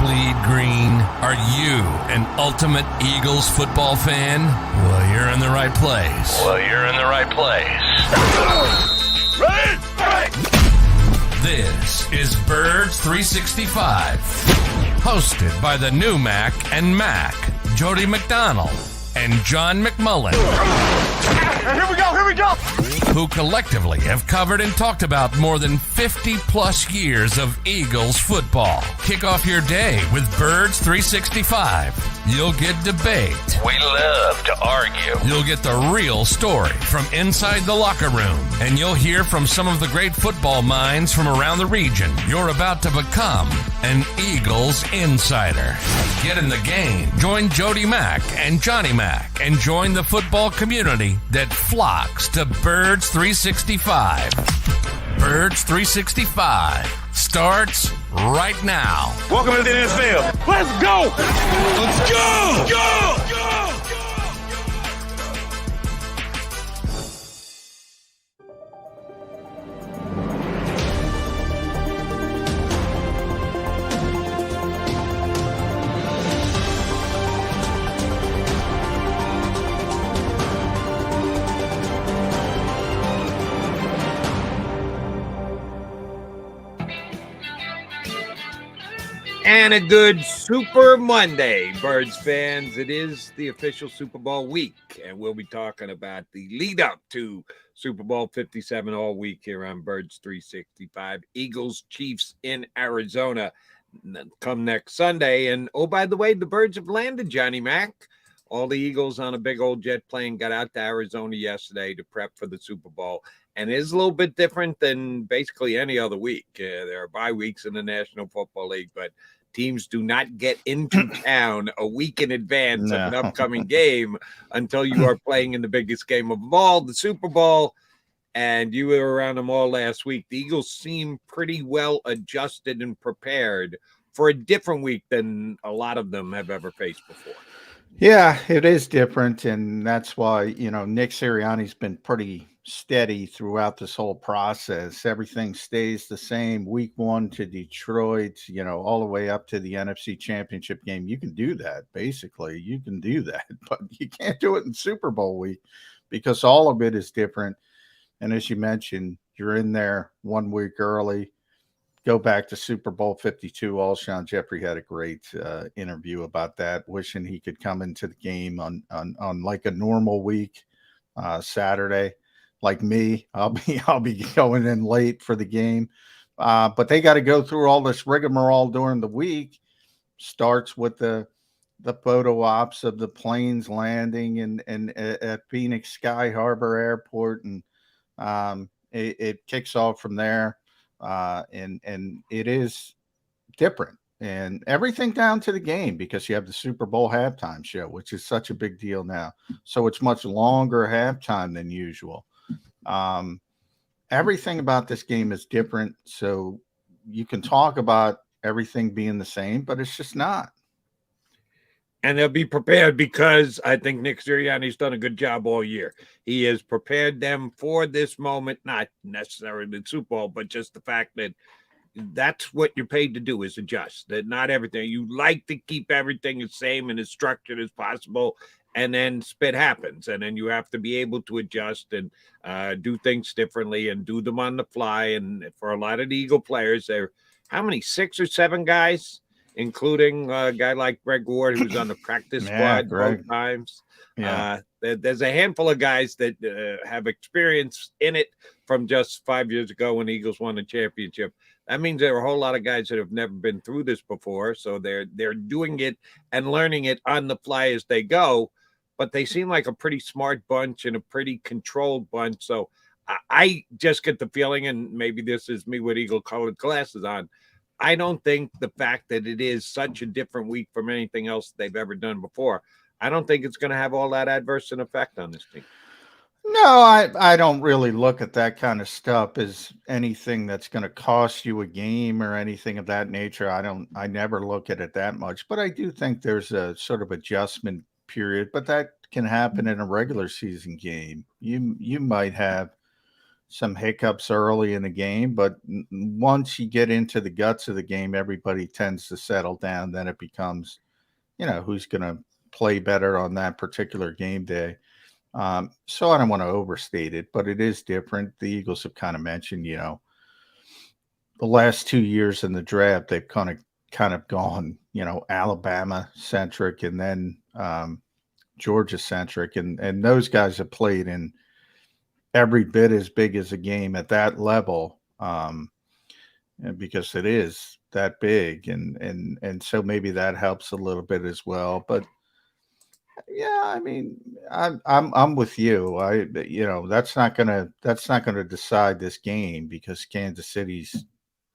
bleed green? Are you an ultimate Eagles football fan? Well, you're in the right place. This is Birds 365, hosted by the new Mac and Mac, Jody McDonald and John McMullen. Here we go! Who collectively have covered and talked about more than 50 plus years of Eagles football. Kick off your day with Birds 365. You'll get debate. We love to argue. You'll get the real story from inside the locker room. And you'll hear from some of the great football minds from around the region. You're about to become an Eagles insider. Get in the game. Join Jody Mack and Johnny Mack and join the football community that flocks to Birds 365. Birds 365 starts right now. Welcome to the NFL. Let's go! Let's go! Go! And a good Super Monday, Birds fans. It is the official Super Bowl week, and we'll be talking about the lead up to Super Bowl 57 all week here on Birds 365. Eagles, Chiefs in Arizona come next Sunday. And, oh, by the way, the Birds have landed, Johnny Mack. All the Eagles on a big old jet plane got out to Arizona yesterday to prep for the Super Bowl. And it is a little bit different than basically any other week. There are bye weeks in the National Football League, but teams do not get into town a week in advance of an upcoming game until you are playing in the biggest game of them all, the Super Bowl. And you were around them all last week. The Eagles seem pretty well adjusted and prepared for a different week than a lot of them have ever faced before. Yeah, it is different. And that's why, Nick Sirianni's been pretty steady throughout this whole process. Everything stays the same. Week 1 to Detroit, all the way up to the NFC Championship game. You can do that, basically. You can do that, but you can't do it in Super Bowl week because all of it is different. And as you mentioned, you're in there 1 week early. Go back to Super Bowl 52. Alshon Jeffrey had a great interview about that, wishing he could come into the game on like a normal week, Saturday. Like me, I'll be going in late for the game, but they got to go through all this rigmarole during the week. Starts with the photo ops of the planes landing and at Phoenix Sky Harbor Airport, and it kicks off from there, and it is different, and everything down to the game because you have the Super Bowl halftime show, which is such a big deal now. So it's much longer halftime than usual. Everything about this game is different. So you can talk about everything being the same, but it's just not. And they'll be prepared because I think Nick Sirianni's done a good job all year. He has prepared them for this moment, not necessarily the Super Bowl, but just the fact that that's what you're paid to do is adjust. That not everything. You like to keep everything the same and as structured as possible. And then spit happens, and then you have to be able to adjust and do things differently and do them on the fly. And for a lot of the Eagle players, there how many 6 or 7 guys, including a guy like Greg Ward, who's on the practice squad both times. Yeah. There's a handful of guys that have experience in it from just 5 years ago when the Eagles won the championship. That means there are a whole lot of guys that have never been through this before, so they're doing it and learning it on the fly as they go. But they seem like a pretty smart bunch and a pretty controlled bunch. So I just get the feeling, and maybe this is me with Eagle-colored glasses on, I don't think the fact that it is such a different week from anything else they've ever done before, I don't think it's going to have all that adverse an effect on this team. No, I don't really look at that kind of stuff as anything that's going to cost you a game or anything of that nature. I never look at it that much, but I do think there's a sort of adjustment period, but that can happen in a regular season game. You might have some hiccups early in the game, but once you get into the guts of the game, everybody tends to settle down. Then it becomes, who's going to play better on that particular game day. So I don't want to overstate it, but it is different. The Eagles have kind of mentioned, the last 2 years in the draft, they've kind of gone, Alabama centric and then Georgia centric, and those guys have played in every bit as big as a game at that level, because it is that big, and so maybe that helps a little bit as well. But yeah, I mean, I'm with you. That's not gonna decide this game, because Kansas City's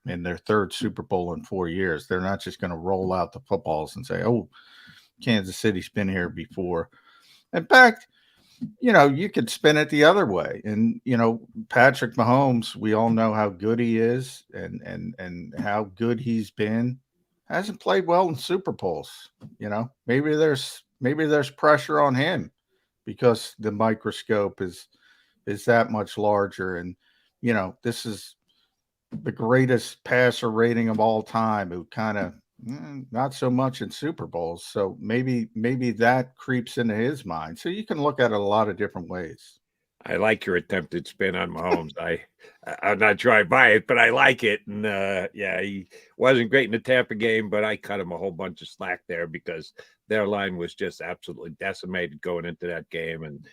in their third Super Bowl in 4 years. They're not just going to roll out the footballs and say, "Oh, Kansas City's been here before." In fact, you could spin it the other way. And, Patrick Mahomes, we all know how good he is and how good he's been. Hasn't played well in Super Bowls. Maybe there's pressure on him because the microscope is that much larger. And, this is the greatest passer rating of all time, who kind of not so much in Super Bowls. So maybe that creeps into his mind. So you can look at it a lot of different ways. I like your attempted spin on Mahomes. I'm not sure I buy it, but I like it. And he wasn't great in the Tampa game, but I cut him a whole bunch of slack there because their line was just absolutely decimated going into that game. And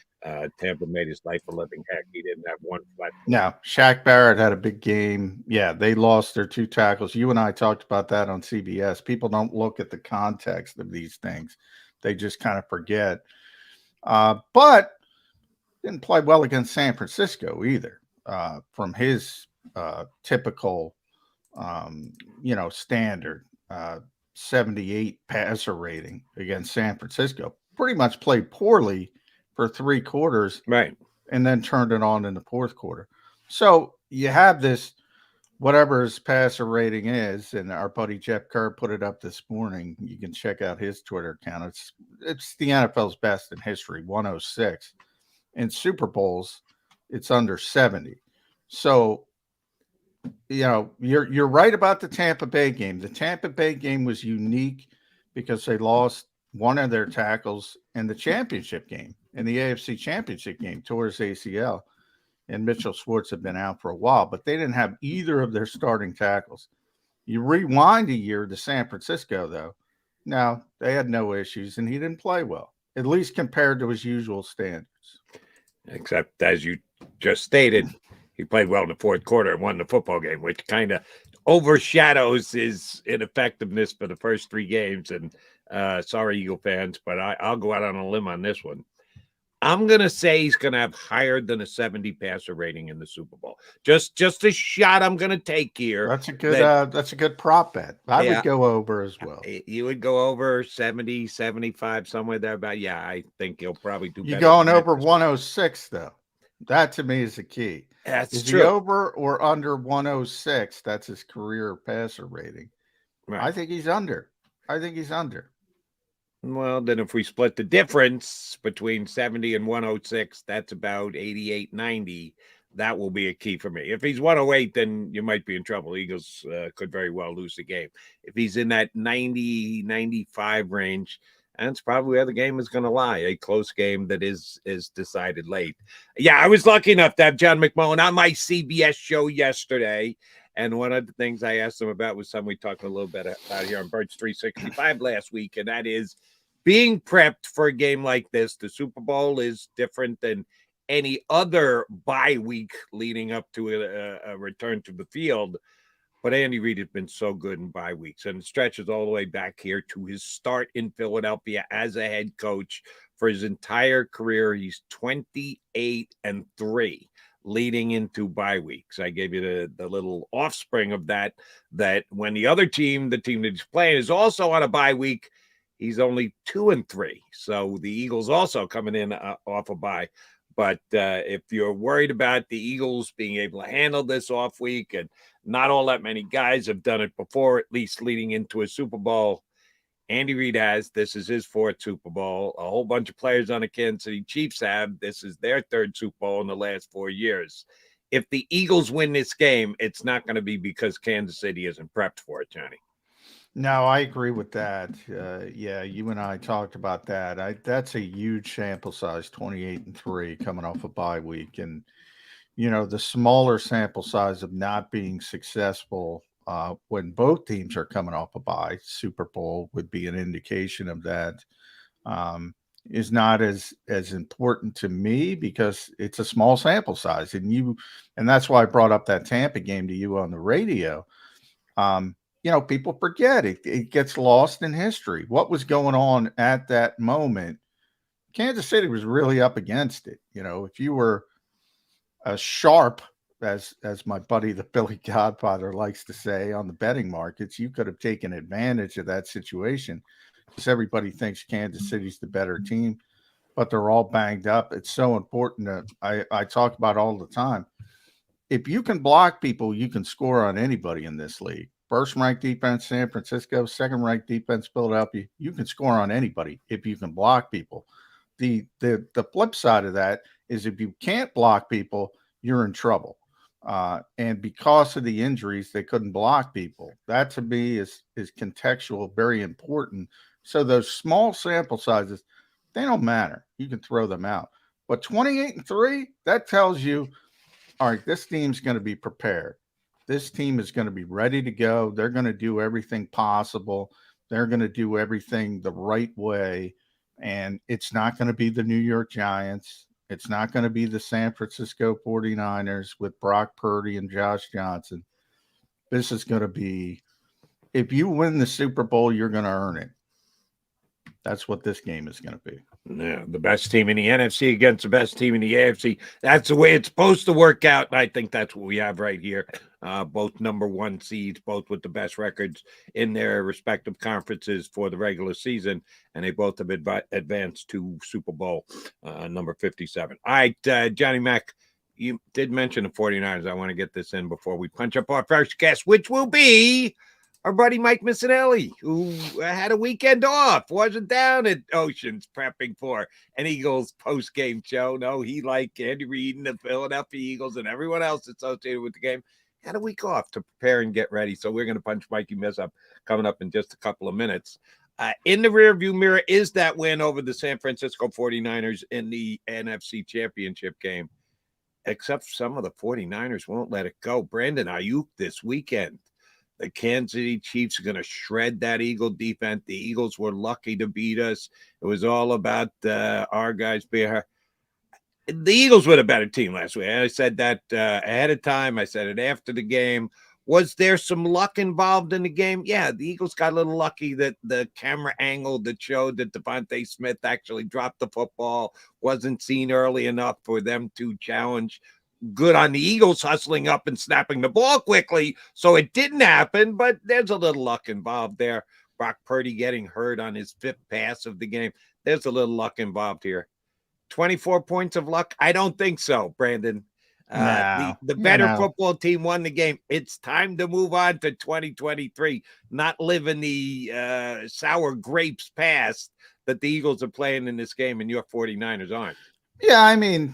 Tampa made his life a living heck. He didn't have one flat. No, Shaq Barrett had a big game. Yeah, they lost their 2 tackles. You and I talked about that on CBS. People don't look at the context of these things. They just kind of forget. But didn't play well against San Francisco either, from his typical, standard 78 passer rating against San Francisco. Pretty much played poorly for 3 quarters, right, and then turned it on in the 4th quarter. So you have this, whatever his passer rating is, and our buddy Jeff Kerr put it up this morning. You can check out his Twitter account. It's the NFL's best in history, 106. In Super Bowls, it's under 70. So, you're right about the Tampa Bay game. The Tampa Bay game was unique because they lost one of their tackles in the championship game, in the AFC Championship game, tore his ACL. And Mitchell Schwartz had been out for a while, but they didn't have either of their starting tackles. You rewind a year to San Francisco, though. No, they had no issues, and he didn't play well, at least compared to his usual standards. Except, as you just stated, he played well in the 4th quarter and won the football game, which kind of overshadows his ineffectiveness for the first 3 games. And sorry, Eagle fans, but I'll go out on a limb on this one. I'm going to say he's going to have higher than a 70 passer rating in the Super Bowl. Just a shot I'm going to take here. That's a good prop bet. I would go over as well. You would go over 70, 75, somewhere there about. Yeah, I think he'll probably do better. You're going over 106, though. That to me is the key. That's true. He over or under 106? That's his career passer rating. Right. I think he's under. Well, then if we split the difference between 70 and 106, that's about 88, 90. That will be a key for me. If he's 108, then you might be in trouble. Eagles could very well lose the game. If he's in that 90, 95 range, that's probably where the game is going to lie. A close game that is decided late. Yeah, I was lucky enough to have John McMullen on my CBS show yesterday. And one of the things I asked him about was something we talked a little bit about here on Birds 365 last week, and that is being prepped for a game like this. The Super Bowl is different than any other bye week leading up to a return to the field. But Andy Reid has been so good in bye weeks, and it stretches all the way back here to his start in Philadelphia as a head coach. For his entire career, he's 28-3 leading into bye weeks. I gave you the little offspring of that when the other team, the team that he's playing, is also on a bye week, he's only 2-3. So the Eagles also coming in off a bye. But if you're worried about the Eagles being able to handle this off week, and not all that many guys have done it before, at least leading into a Super Bowl, Andy Reid has. This is his 4th Super Bowl. A whole bunch of players on the Kansas City Chiefs have. This is their 3rd Super Bowl in the last 4 years. if the Eagles win this game, it's not going to be because Kansas City isn't prepped for it, Johnny. No, I agree with that. Yeah, you and I talked about that. That's a huge sample size, 28-3 coming off a bye week. And, the smaller sample size of not being successful when both teams are coming off a bye, Super Bowl would be an indication of that, is not as important to me because it's a small sample size. And that's why I brought up that Tampa game to you on the radio. People forget it gets lost in history. What was going on at that moment? Kansas City was really up against it. If you were a sharp, as my buddy, the Billy Godfather, likes to say, on the betting markets, you could have taken advantage of that situation because everybody thinks Kansas City's the better team, but they're all banged up. It's so important that I talk about all the time. If you can block people, you can score on anybody in this league. First-ranked defense, San Francisco. Second-ranked defense, Philadelphia. You can score on anybody if you can block people. The flip side of that is if you can't block people, you're in trouble. And because of the injuries, they couldn't block people. That to me is contextual, very important. So those small sample sizes, they don't matter. You can throw them out. But 28-3, that tells you, all right, this team's going to be prepared. This team is going to be ready to go. They're going to do everything possible. They're going to do everything the right way. And it's not going to be the New York Giants. It's not going to be the San Francisco 49ers with Brock Purdy and Josh Johnson. This is going to be, if you win the Super Bowl, you're going to earn it. That's what this game is going to be. Yeah, the best team in the NFC against the best team in the AFC. That's the way it's supposed to work out. And I think that's what we have right here. Both number one seeds, both with the best records in their respective conferences for the regular season. And they both have advanced to Super Bowl number 57. All right, Johnny Mac, you did mention the 49ers. I want to get this in before we punch up our first guest, which will be our buddy Mike Missanelli, who had a weekend off, wasn't down at Oceans prepping for an Eagles post-game show. No, he, like Andy Reid and the Philadelphia Eagles and everyone else associated with the game, had a week off to prepare and get ready. So we're going to punch Mikey Miss up coming up in just a couple of minutes. In the rearview mirror is that win over the San Francisco 49ers in the NFC Championship game, except some of the 49ers won't let it go. Brandon Ayuk this weekend. The Kansas City Chiefs are going to shred that Eagle defense. The Eagles were lucky to beat us. It was all about our guys being here. The Eagles were the better team last week. I said that ahead of time. I said it after the game. Was there some luck involved in the game? Yeah, the Eagles got a little lucky that the camera angle that showed that Devontae Smith actually dropped the football wasn't seen early enough for them to challenge. Good on the Eagles hustling up and snapping the ball quickly, so it didn't happen, but there's a little luck involved there. Brock Purdy getting hurt on his fifth pass of the game. There's a little luck involved here. 24 points of luck? I don't think so, Brandon. No, the better football team won the game. It's time to move on to 2023, not live in the sour grapes past that the Eagles are playing in this game and your 49ers aren't. Yeah, I mean,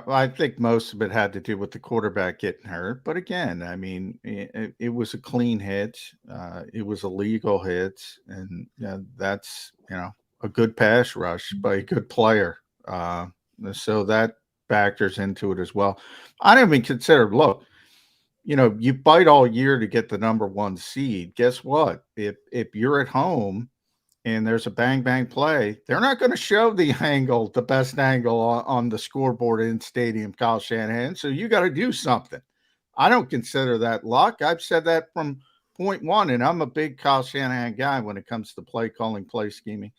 I think most of it had to do with the quarterback getting hurt. But again, I mean, it was a clean hit. It was a legal hit. And that's, a good pass rush by a good player. So that factors into it as well. I don't even consider, look, you fight all year to get the number one seed. Guess what? If you're at home and there's a bang play, they're not going to show the best angle on the scoreboard in stadium, Kyle Shanahan. So you got to do something. I don't consider that luck. I've said that from point one, and I'm a big Kyle Shanahan guy when it comes to play calling, play scheming.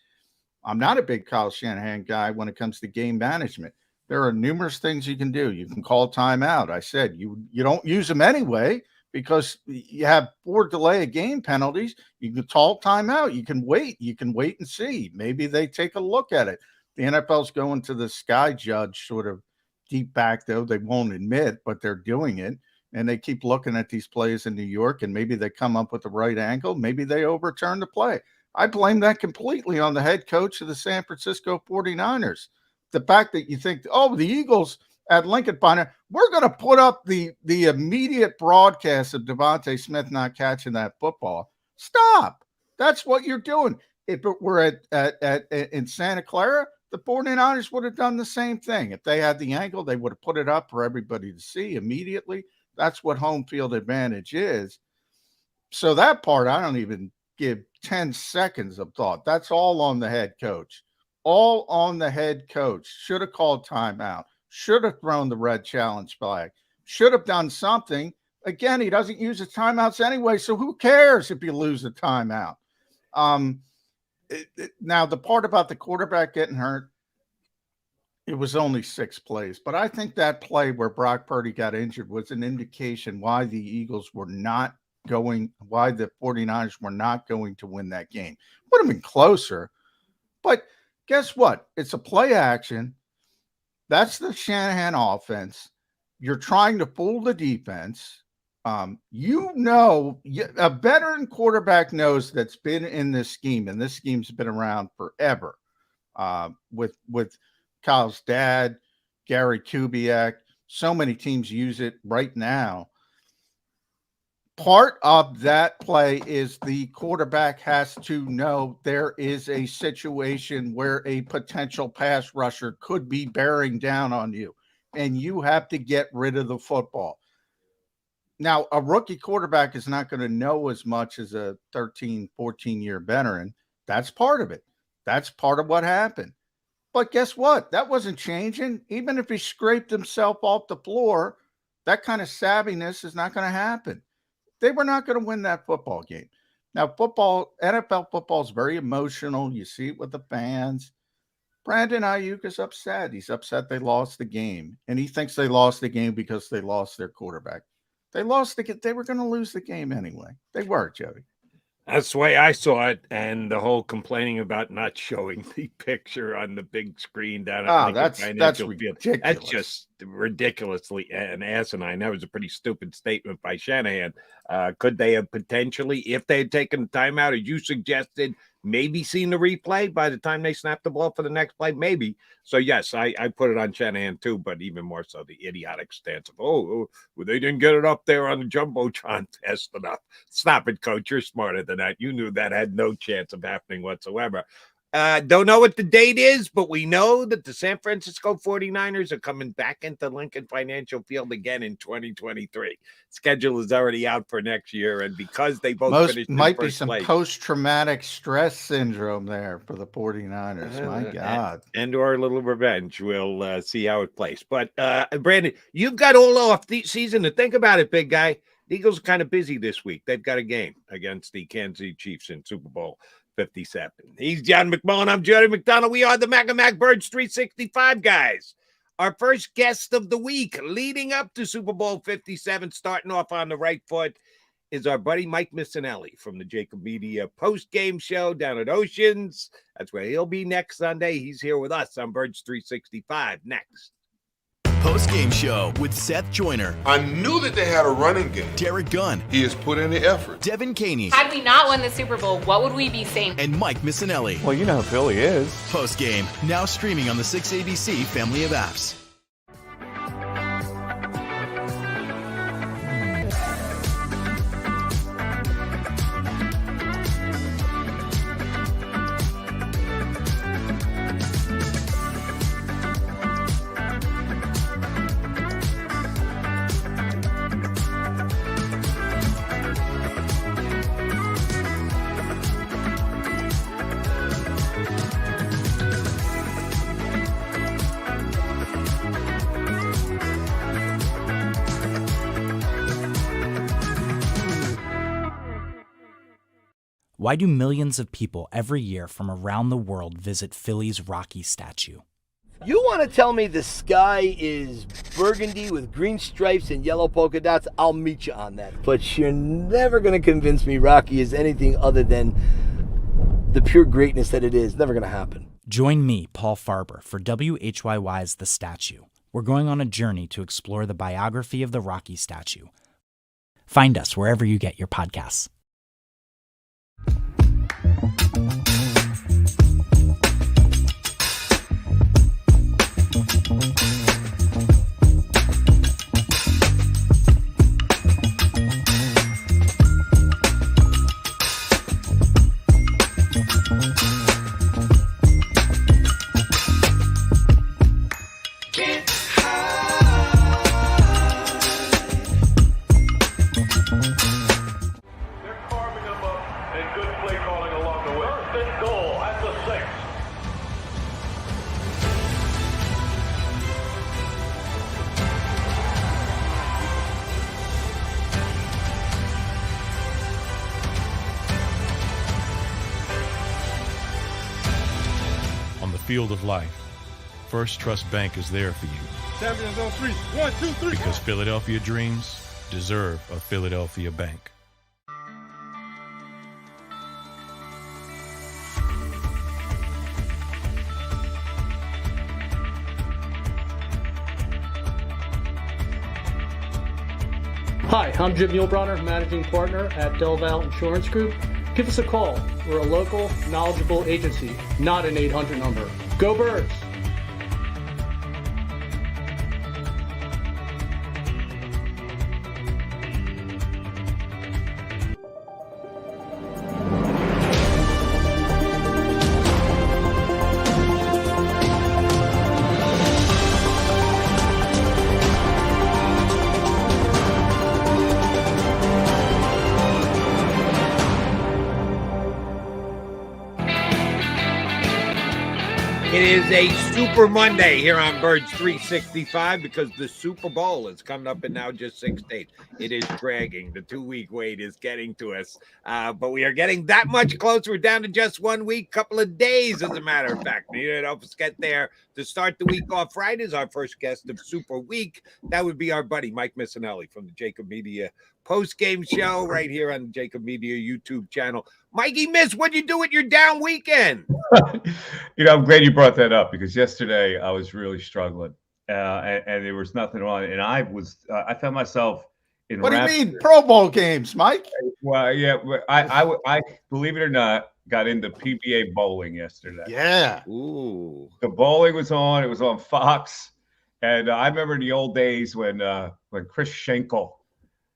I'm not a big Kyle Shanahan guy when it comes to game management. There are numerous things you can do. You can call timeout. I said you don't use them anyway, because you have 4 delay of game penalties. You can call timeout. You can wait. You can wait and see. Maybe they take a look at it. The NFL's going to the sky judge sort of deep back, though. They won't admit, but they're doing it. And they keep looking at these plays in New York, and maybe they come up with the right angle. Maybe they overturn the play. I blame that completely on the head coach of the San Francisco 49ers. The fact that you think, the Eagles at Lincoln Financial, we're going to put up the immediate broadcast of Devontae Smith not catching that football. Stop. That's what you're doing. If it were in Santa Clara, the 49ers would have done the same thing. If they had the angle, they would have put it up for everybody to see immediately. That's what home field advantage is. So that part, I don't even give 10 seconds of thought. That's all on the head coach. All on the head coach. Should have called timeout. Should have thrown the red challenge flag. Should have done something. Again, he doesn't use the timeouts anyway, so who cares if you lose the timeout? Now, the part about the quarterback getting hurt, it was only 6 plays. But I think that play where Brock Purdy got injured was an indication why the 49ers were not going to win that game. Would have been closer. But guess what? It's a play action. That's the Shanahan offense. You're trying to fool the defense. A veteran quarterback knows that's been in this scheme, and this scheme's been around forever. With Kyle's dad, Gary Kubiak, so many teams use it right now. Part of that play is the quarterback has to know there is a situation where a potential pass rusher could be bearing down on you, and you have to get rid of the football. Now, a rookie quarterback is not going to know as much as a 13, 14-year veteran. That's part of it. That's part of what happened. But guess what? That wasn't changing. Even if he scraped himself off the floor, that kind of savviness is not going to happen. They were not going to win that football game. Now, NFL football is very emotional. You see it with the fans. Brandon Ayuk is upset. He's upset they lost the game. And he thinks they lost the game because they lost their quarterback. They lost the game. They were going to lose the game anyway. They were, Joey. That's the way I saw it. And the whole complaining about not showing the picture on the big screen down at that's ridiculous. That's just ridiculously and asinine. That was a pretty stupid statement by Shanahan. Could they have potentially, if they had taken the timeout, as you suggested, maybe seen the replay by the time they snapped the ball for the next play? Maybe. So, yes, I put it on Shanahan too, but even more so the idiotic stance of, well, they didn't get it up there on the Jumbotron fast enough. Stop it, coach. You're smarter than that. You knew that had no chance of happening whatsoever. Don't know what the date is, but we know that the San Francisco 49ers are coming back into Lincoln Financial Field again in 2023. Schedule is already out for next year, and because they both finished might be some post-traumatic stress syndrome there for the 49ers. My God. And or a little revenge. We'll see how it plays. But, Brandon, you've got all off the season to think about it, big guy. The Eagles are kind of busy this week. They've got a game against the Kansas City Chiefs in Super Bowl 57. He's John McMullen. I'm Jody McDonald. We are the Mac and Mac Birds 365 guys. Our first guest of the week leading up to Super Bowl 57, starting off on the right foot, is our buddy Mike Missanelli from the JAKIB Media post-game show down at Oceans. That's where he'll be next Sunday. He's here with us on Birds 365 next. Post-game show with Seth Joyner. I knew that they had a running game. Derek Gunn. He has put in the effort. Devin Caney. Had we not won the Super Bowl, what would we be saying? And Mike Missanelli. Well, you know who Philly is. Post-game, now streaming on the 6ABC family of apps. Why do millions of people every year from around the world visit Philly's Rocky statue? You want to tell me the sky is burgundy with green stripes and yellow polka dots? I'll meet you on that. But you're never going to convince me Rocky is anything other than the pure greatness that it is. Never going to happen. Join me, Paul Farber, for WHYY's The Statue. We're going on a journey to explore the biography of the Rocky statue. Find us wherever you get your podcasts. field of life, First Trust Bank is there for you. Champions on 3. 1, 2, 3. Because Philadelphia dreams deserve a Philadelphia bank. Hi, I'm Jim Muehlbronner, Managing Partner at Del Valle Insurance Group. Give us a call. We're a local, knowledgeable agency, not an 800 number. Go Birds! It is a Super Monday here on Birds 365 because the Super Bowl is coming up in now just 6 days. It is dragging. The 2-week wait is getting to us, but we are getting that much closer. We're down to just 1 week, couple of days, as a matter of fact. You know, help us get there to start the week off. Friday is our first guest of Super Week. That would be our buddy Mike Missanelli from the JAKIB Media post-game show right here on the JAKIB Media YouTube channel. Mikey Miss, what'd you do with your down weekend? You know, I'm glad you brought that up because yesterday I was really struggling and there was nothing on it. And I found myself in. What do you mean Pro Bowl games, Mike? Well, yeah, I believe it or not, got into PBA bowling yesterday. Yeah. Ooh. The bowling was on. It was on Fox. And I remember in the old days when Chris Schenkel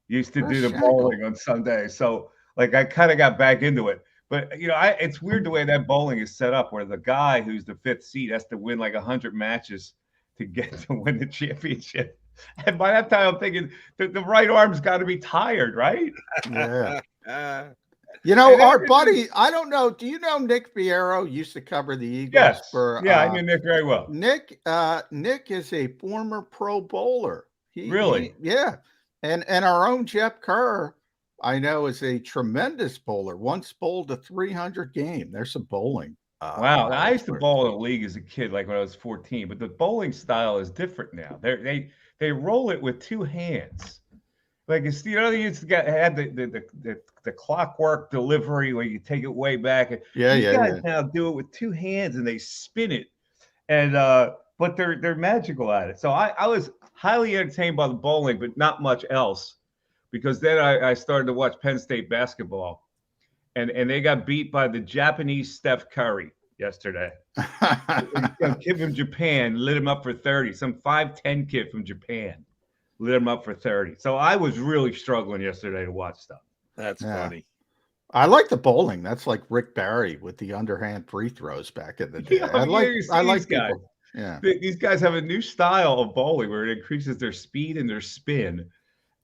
used to do the bowling on Sunday. So, like, I kind of got back into it. But, you know, it's weird the way that bowling is set up where the guy who's the 5th seed has to win like 100 matches to get to win the championship. And by that time, I'm thinking the right arm's got to be tired, right? Yeah. You know, our buddy, I don't know. Do you know Nick Fierro used to cover the Eagles? Yes. Yeah, I knew Nick very well. Nick is a former pro bowler. Really? Yeah. And our own Jeff Kerr, I know, is a tremendous bowler. Once bowled a 300 game. There's some bowling. Wow. I used to bowl in a league as a kid, like when I was 14, but the bowling style is different now. They roll it with 2 hands. Like, it's, you know, they used to had the clockwork delivery where you take it way back. These guys now do it with 2 hands and they spin it. And but they're magical at it. So I was highly entertained by the bowling, but not much else. Because then I started to watch Penn State basketball, and they got beat by the Japanese Steph Curry yesterday. A kid from Japan lit him up for 30. Some 5'10" kid from Japan lit him up for 30. So I was really struggling yesterday to watch stuff. That's funny. I like the bowling. That's like Rick Barry with the underhand free throws back in the day. Yeah, I like guys. people. Yeah, these guys have a new style of bowling where it increases their speed and their spin.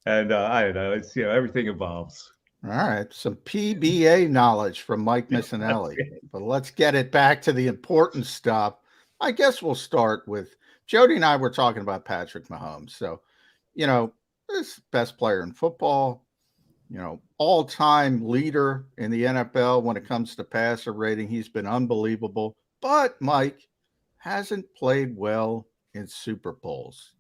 And I don't know. It's, you know, everything evolves. All right. Some PBA knowledge from Mike Missanelli. But let's get it back to the important stuff. I guess we'll start with Jody and I were talking about Patrick Mahomes. So, you know, this best player in football, you know, all-time leader in the NFL when it comes to passer rating. He's been unbelievable. But Mike hasn't played well in Super Bowls.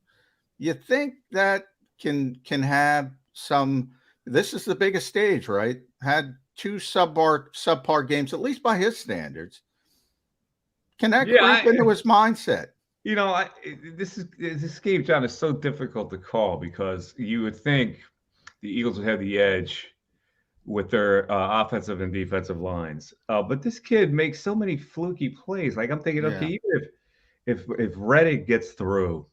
You think that can have some, this is the biggest stage, right? Had 2 subpar games, at least by his standards. Can that creep into his mindset? You know, this game, John, is so difficult to call because you would think the Eagles would have the edge with their offensive and defensive lines. But this kid makes so many fluky plays. Like, I'm thinking, okay, even if Reid gets through,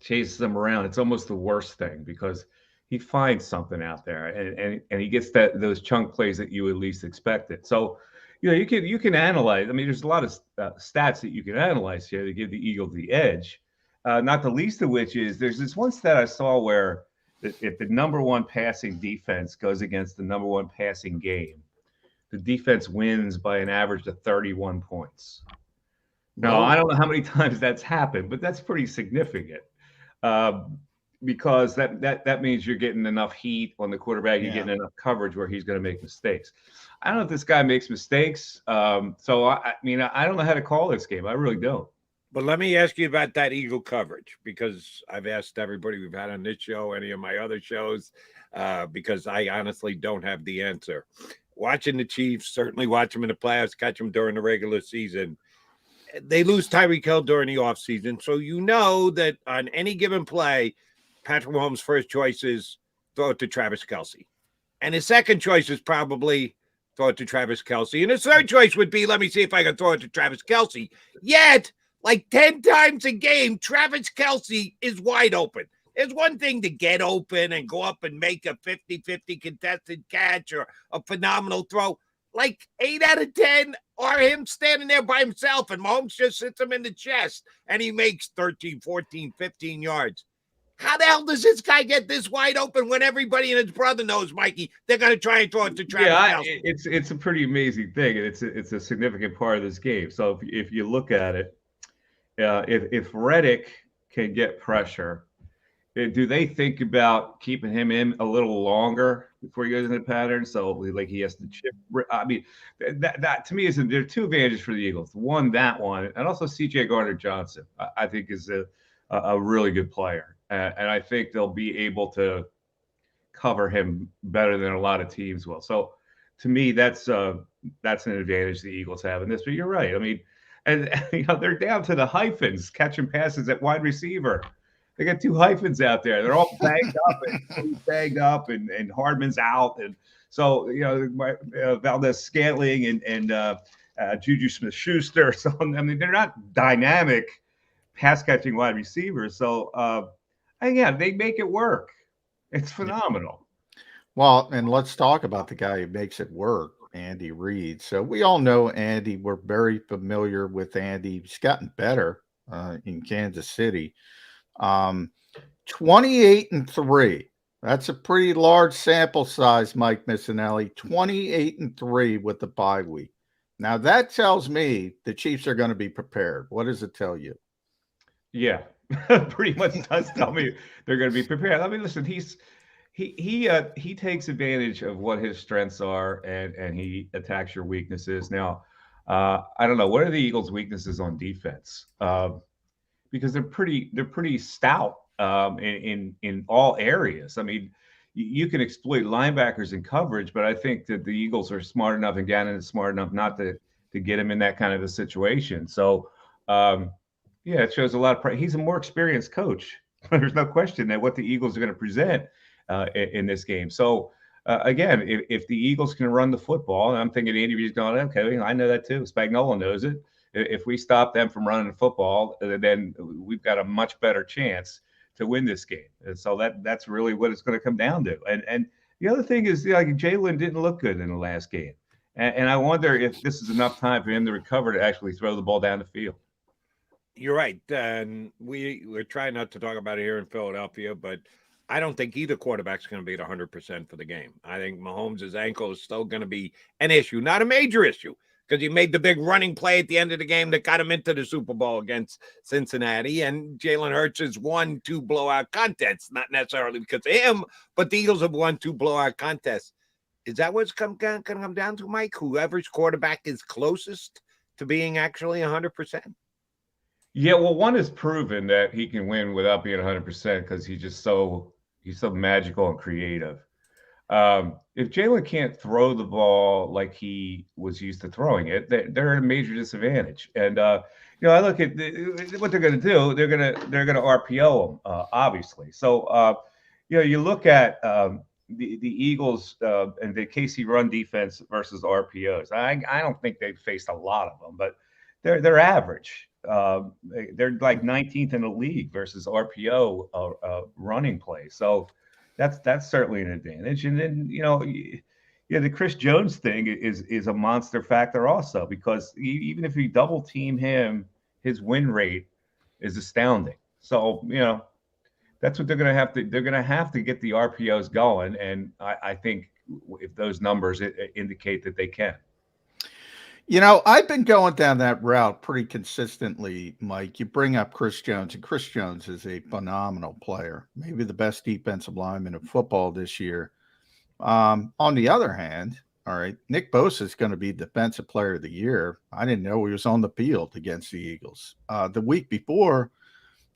chases them around, it's almost the worst thing because he finds something out there and he gets those chunk plays that you at least expected. So, you know, you can analyze. I mean, there's a lot of stats that you can analyze here to give the Eagles the edge. Not the least of which is there's this one stat I saw where if the number 1 passing defense goes against the number 1 passing game, the defense wins by an average of 31 points. Now, I don't know how many times that's happened, but that's pretty significant. because that means you're getting enough heat on the quarterback. You're getting enough coverage where he's going to make mistakes. I don't know if this guy makes mistakes. So I mean, I don't know how to call this game. I really don't. But let me ask you about that Eagle coverage, because I've asked everybody we've had on this show, any of my other shows, because I honestly don't have the answer. Watching the Chiefs, certainly watch them in the playoffs, catch them during the regular season. They lose Tyreek Hill during the offseason. So you know that on any given play, Patrick Mahomes' first choice is throw it to Travis Kelce. And his second choice is probably throw it to Travis Kelce. And his third choice would be, let me see if I can throw it to Travis Kelce. Yet, like 10 times a game, Travis Kelce is wide open. There's one thing to get open and go up and make a 50-50 contested catch or a phenomenal throw. Like 8 out of 10 are him standing there by himself, and Mahomes just hits him in the chest, and he makes 13, 14, 15 yards. How the hell does this guy get this wide open when everybody and his brother knows, Mikey, they're going to try and throw it to Travis Kelce? It's a pretty amazing thing, and it's a significant part of this game. So if you look at it, if Reddick can get pressure, do they think about keeping him in a little longer before he goes into the pattern? So like he has to chip. I mean, that to me is there are two advantages for the Eagles. One, that one, and also C.J. Gardner-Johnson, I think is a really good player, and I think they'll be able to cover him better than a lot of teams will. So to me, that's an advantage the Eagles have in this. But you're right. I mean. And they're down to the hyphens, catching passes at wide receiver. They got 2 hyphens out there. They're all banged up, and Hardman's out. And so, Valdez-Scantling and Juju Smith-Schuster. So, I mean, they're not dynamic pass-catching wide receivers. So, again, they make it work. It's phenomenal. Well, and let's talk about the guy who makes it work. Andy Reid. So we all know Andy. We're very familiar with Andy. He's gotten better in Kansas City. 28-3. That's a pretty large sample size, Mike Missanelli. 28-3 with the bye week. Now that tells me the Chiefs are going to be prepared. What does it tell you? Yeah, pretty much does tell me they're going to be prepared. I mean, listen, he takes advantage of what his strengths are, and he attacks your weaknesses. Now, I don't know, what are the Eagles' weaknesses on defense? Because they're pretty stout in all areas. I mean, you can exploit linebackers in coverage, but I think that the Eagles are smart enough, and Gannon is smart enough not to get him in that kind of a situation. So, it shows a lot of he's a more experienced coach. There's no question that what the Eagles are going to present in this game. So again, if the Eagles can run the football, and I'm thinking Andy Reid's going, okay, I know that too. Spagnuolo knows it. If we stop them from running the football, then we've got a much better chance to win this game. And so that's really what it's going to come down to. And the other thing is, like, Jalen didn't look good in the last game, and I wonder if this is enough time for him to recover to actually throw the ball down the field. You're right, and we're trying not to talk about it here in Philadelphia, but I don't think either quarterback's going to be at 100% for the game. I think Mahomes' ankle is still going to be an issue, not a major issue, because he made the big running play at the end of the game that got him into the Super Bowl against Cincinnati. And Jalen Hurts has won 2 blowout contests, not necessarily because of him, but the Eagles have won 2 blowout contests. Is that what's going to come down to, Mike? Whoever's quarterback is closest to being actually 100%? Yeah, well, one has proven that he can win without being 100% because he's so magical and creative. If Jalen can't throw the ball like he was used to throwing it, they're at a major disadvantage. And I look at what they're going to do. They're going to RPO him, obviously. So you look at the Eagles and the KC run defense versus RPOs. I don't think they've faced a lot of them, but they're average. They're like 19th in the league versus RPO running play. So that's certainly an advantage. And then, the Chris Jones thing is a monster factor also, because even if we double team him, his win rate is astounding. So, that's what they're going to have to. They're going to have to get the RPOs going. And I think if those numbers indicate that they can. You know, I've been going down that route pretty consistently, Mike. You bring up Chris Jones, and Chris Jones is a phenomenal player, maybe the best defensive lineman in football this year. On the other hand, all right, Nick Bosa is going to be Defensive Player of the Year. I didn't know he was on the field against the Eagles. The week before,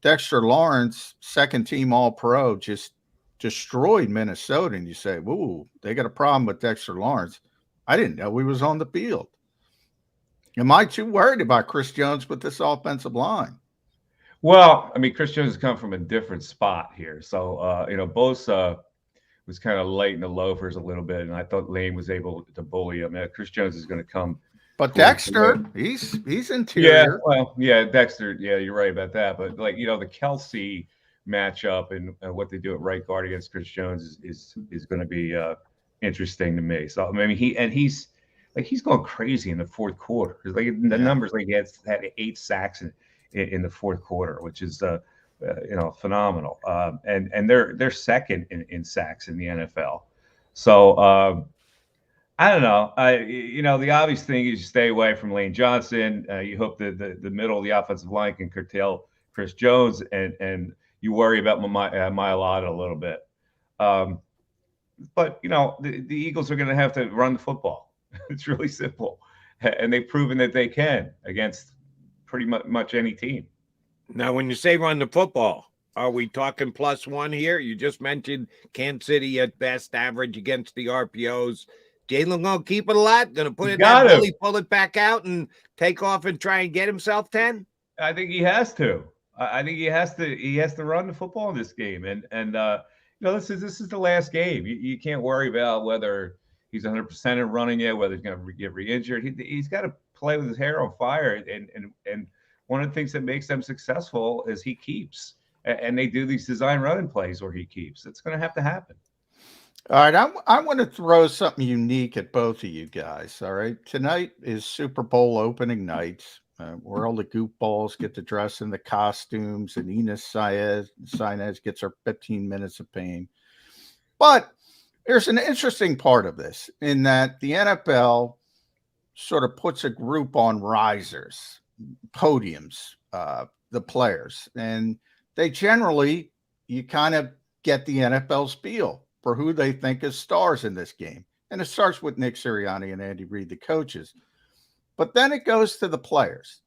Dexter Lawrence, second team All-Pro, just destroyed Minnesota. And you say, "Ooh, they got a problem with Dexter Lawrence." I didn't know he was on the field. Am I too worried about Chris Jones with this offensive line? Well, I mean, Chris Jones has come from a different spot here. So, Bosa was kind of late in the loafers a little bit, and I thought Lane was able to bully him. Chris Jones is going to come. But Dexter, he's interior. Dexter. Yeah, you're right about that. But the Kelsey matchup and what they do at right guard against Chris Jones is going to be interesting to me. So I mean, he's going crazy in the fourth quarter. Numbers, he had 8 sacks in the fourth quarter, which is phenomenal. And they're second in sacks in the NFL. So I don't know. The obvious thing is you stay away from Lane Johnson. You hope that the middle of the offensive line can curtail Chris Jones, and you worry about Mailata a little bit. But the Eagles are going to have to run the football. It's really simple, and they've proven that they can against pretty much any team. Now, when you say run the football, are we talking +1 here? You just mentioned Kansas City at best average against the RPOs. Jalen going to keep it a lot, going to put it down, really pull it back out and take off and try and get himself 10? I think he has to. I think he has to run the football in this game. And this is the last game. You can't worry about whether he's 100% in running yet, whether he's going to get re-injured. He's got to play with his hair on fire. And one of the things that makes them successful is he keeps. And they do these design running plays where he keeps. It's going to have to happen. All right, I want to throw something unique at both of you guys. All right, tonight is Super Bowl opening night, where all the goofballs get to dress in the costumes, and Ines Sainz gets her 15 minutes of fame. But there's an interesting part of this in that the NFL sort of puts a group on risers, podiums, the players, and they generally, you kind of get the NFL's feel for who they think is stars in this game. And it starts with Nick Sirianni and Andy Reid, the coaches. But then it goes to the players.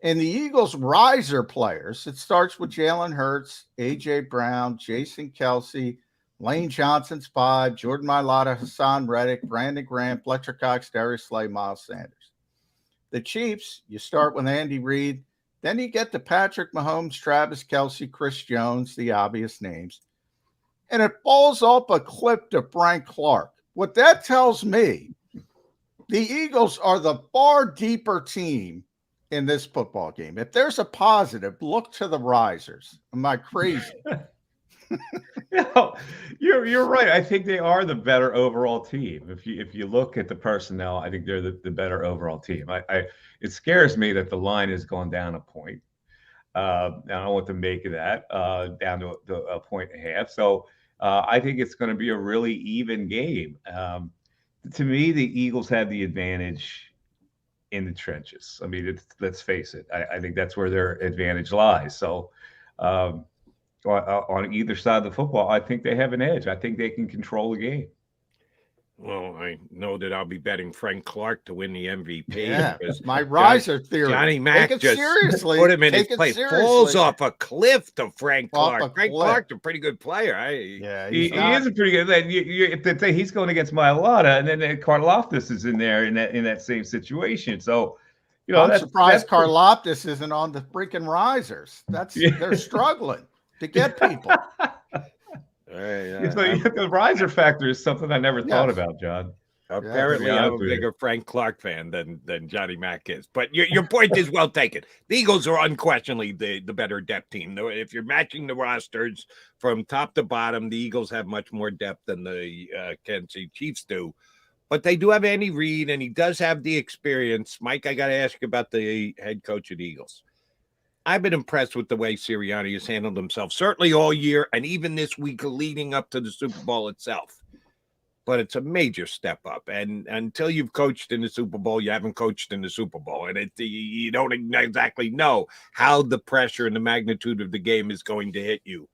And the Eagles' riser players, it starts with Jalen Hurts, A.J. Brown, Jason Kelsey, Lane Johnson's 5, Jordan Mailata, Hassan Reddick, Brandon Graham, Fletcher Cox, Darius Slay, Miles Sanders. The Chiefs, you start with Andy Reid. Then you get to Patrick Mahomes, Travis Kelsey, Chris Jones, the obvious names. And it falls off a cliff to Frank Clark. What that tells me, the Eagles are the far deeper team in this football game. If there's a positive, look to the risers. Am I crazy? You're right. I think they are the better overall team. If you look at the personnel, I think they're the better overall team. It scares me that the line has gone down a point. I don't know what to make of that, down to a 1.5. So I think it's going to be a really even game. To me, the Eagles have the advantage in the trenches. I mean, let's face it. I think that's where their advantage lies. So on either side of the football, I think they have an edge. I think they can control the game. Well, I know that I'll be betting Frank Clark to win the MVP. Yeah, my riser theory. Johnny Mac just seriously. Put him in his place. Falls off a cliff to Frank Clark. Frank Clark's a pretty good player. He is a pretty good. If he's going against Mailata, and then Karlaftis is in there in that same situation. So, I'm surprised Karlaftis isn't on the freaking risers. They're struggling to get people. The riser factor is something I never thought about, John. Apparently, I'm a bigger Frank Clark fan than Johnny Mac is. But your point is well taken. The Eagles are unquestionably the better depth team. If you're matching the rosters from top to bottom, the Eagles have much more depth than the Kansas City Chiefs do. But they do have Andy Reid, and he does have the experience. Mike, I got to ask you about the head coach of the Eagles. I've been impressed with the way Sirianni has handled himself, certainly all year and even this week leading up to the Super Bowl itself. but it's a major step up. And until you've coached in the Super Bowl, you haven't coached in the Super Bowl. And you don't exactly know how the pressure and the magnitude of the game is going to hit you.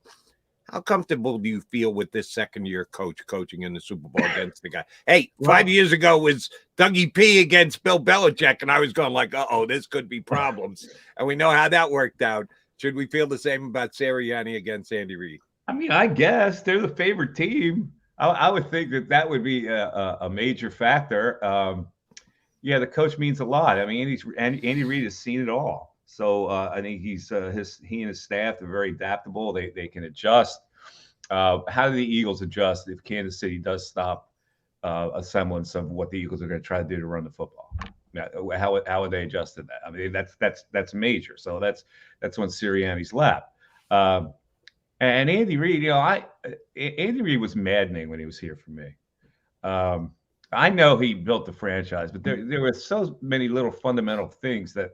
How comfortable do you feel with this second-year coach coaching in the Super Bowl against the guy? Hey, 5 years ago was Dougie P against Bill Belichick, and I was going like, uh-oh, this could be problems. And we know how that worked out. Should we feel the same about Sirianni against Andy Reid? I mean, I guess they're the favorite team. I would think that would be a major factor. Yeah, the coach means a lot. I mean, Andy Reid has seen it all. So I think he and his staff are very adaptable. They can adjust. How do the Eagles adjust if Kansas City does stop a semblance of what the Eagles are going to try to do to run the football? How would they adjust to that? I mean, that's major. So that's on Sirianni's lap. And Andy Reid, Andy Reid was maddening when he was here for me. I know he built the franchise, but there were so many little fundamental things that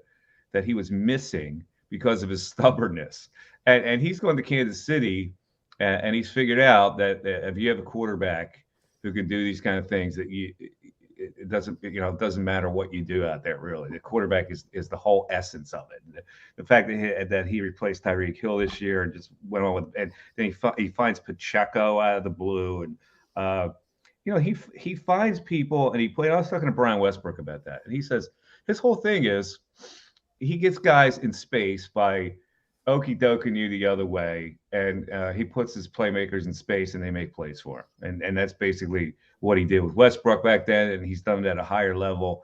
he was missing because of his stubbornness. And he's going to Kansas City, and he's figured out that if you have a quarterback who can do these kind of things, that it doesn't matter what you do out there, really. The quarterback is the whole essence of it. The fact that he replaced Tyreek Hill this year and just went on with, and then he finds Pacheco out of the blue, and he finds people, and I was talking to Brian Westbrook about that, and he says his whole thing is he gets guys in space by okie doking you the other way, and he puts his playmakers in space, and they make plays for him. And that's basically what he did with Westbrook back then, and he's done it at a higher level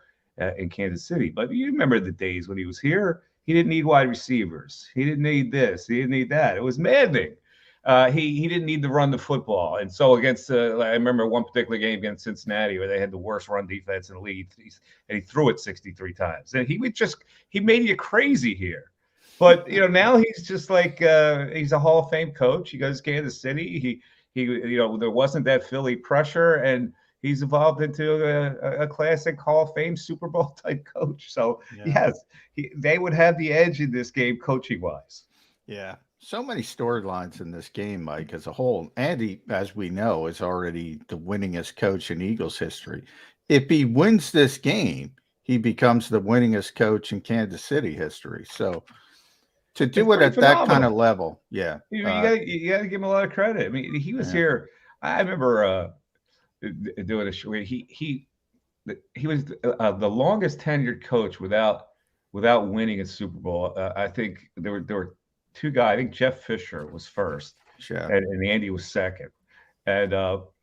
in Kansas City. But you remember the days when he was here, he didn't need wide receivers. He didn't need this. He didn't need that. It was maddening. He didn't need to run the football. And so against I remember one particular game against Cincinnati where they had the worst run defense in the league, and he threw it 63 times. And he made you crazy here. But now he's just like he's a Hall of Fame coach. He goes to Kansas City. He there wasn't that Philly pressure, and he's evolved into a classic Hall of Fame Super Bowl type coach. So yes, they would have the edge in this game coaching wise. Yeah. So many storylines in this game, Mike, as a whole. Andy, as we know, is already the winningest coach in Eagles history. If he wins this game, he becomes the winningest coach in Kansas City history. So to do it at that kind of level, yeah. You got to give him a lot of credit. I mean, he was here. I remember doing a show. He was the longest tenured coach without winning a Super Bowl. I think there were two guys. I think Jeff Fisher was first, and Andy was second, and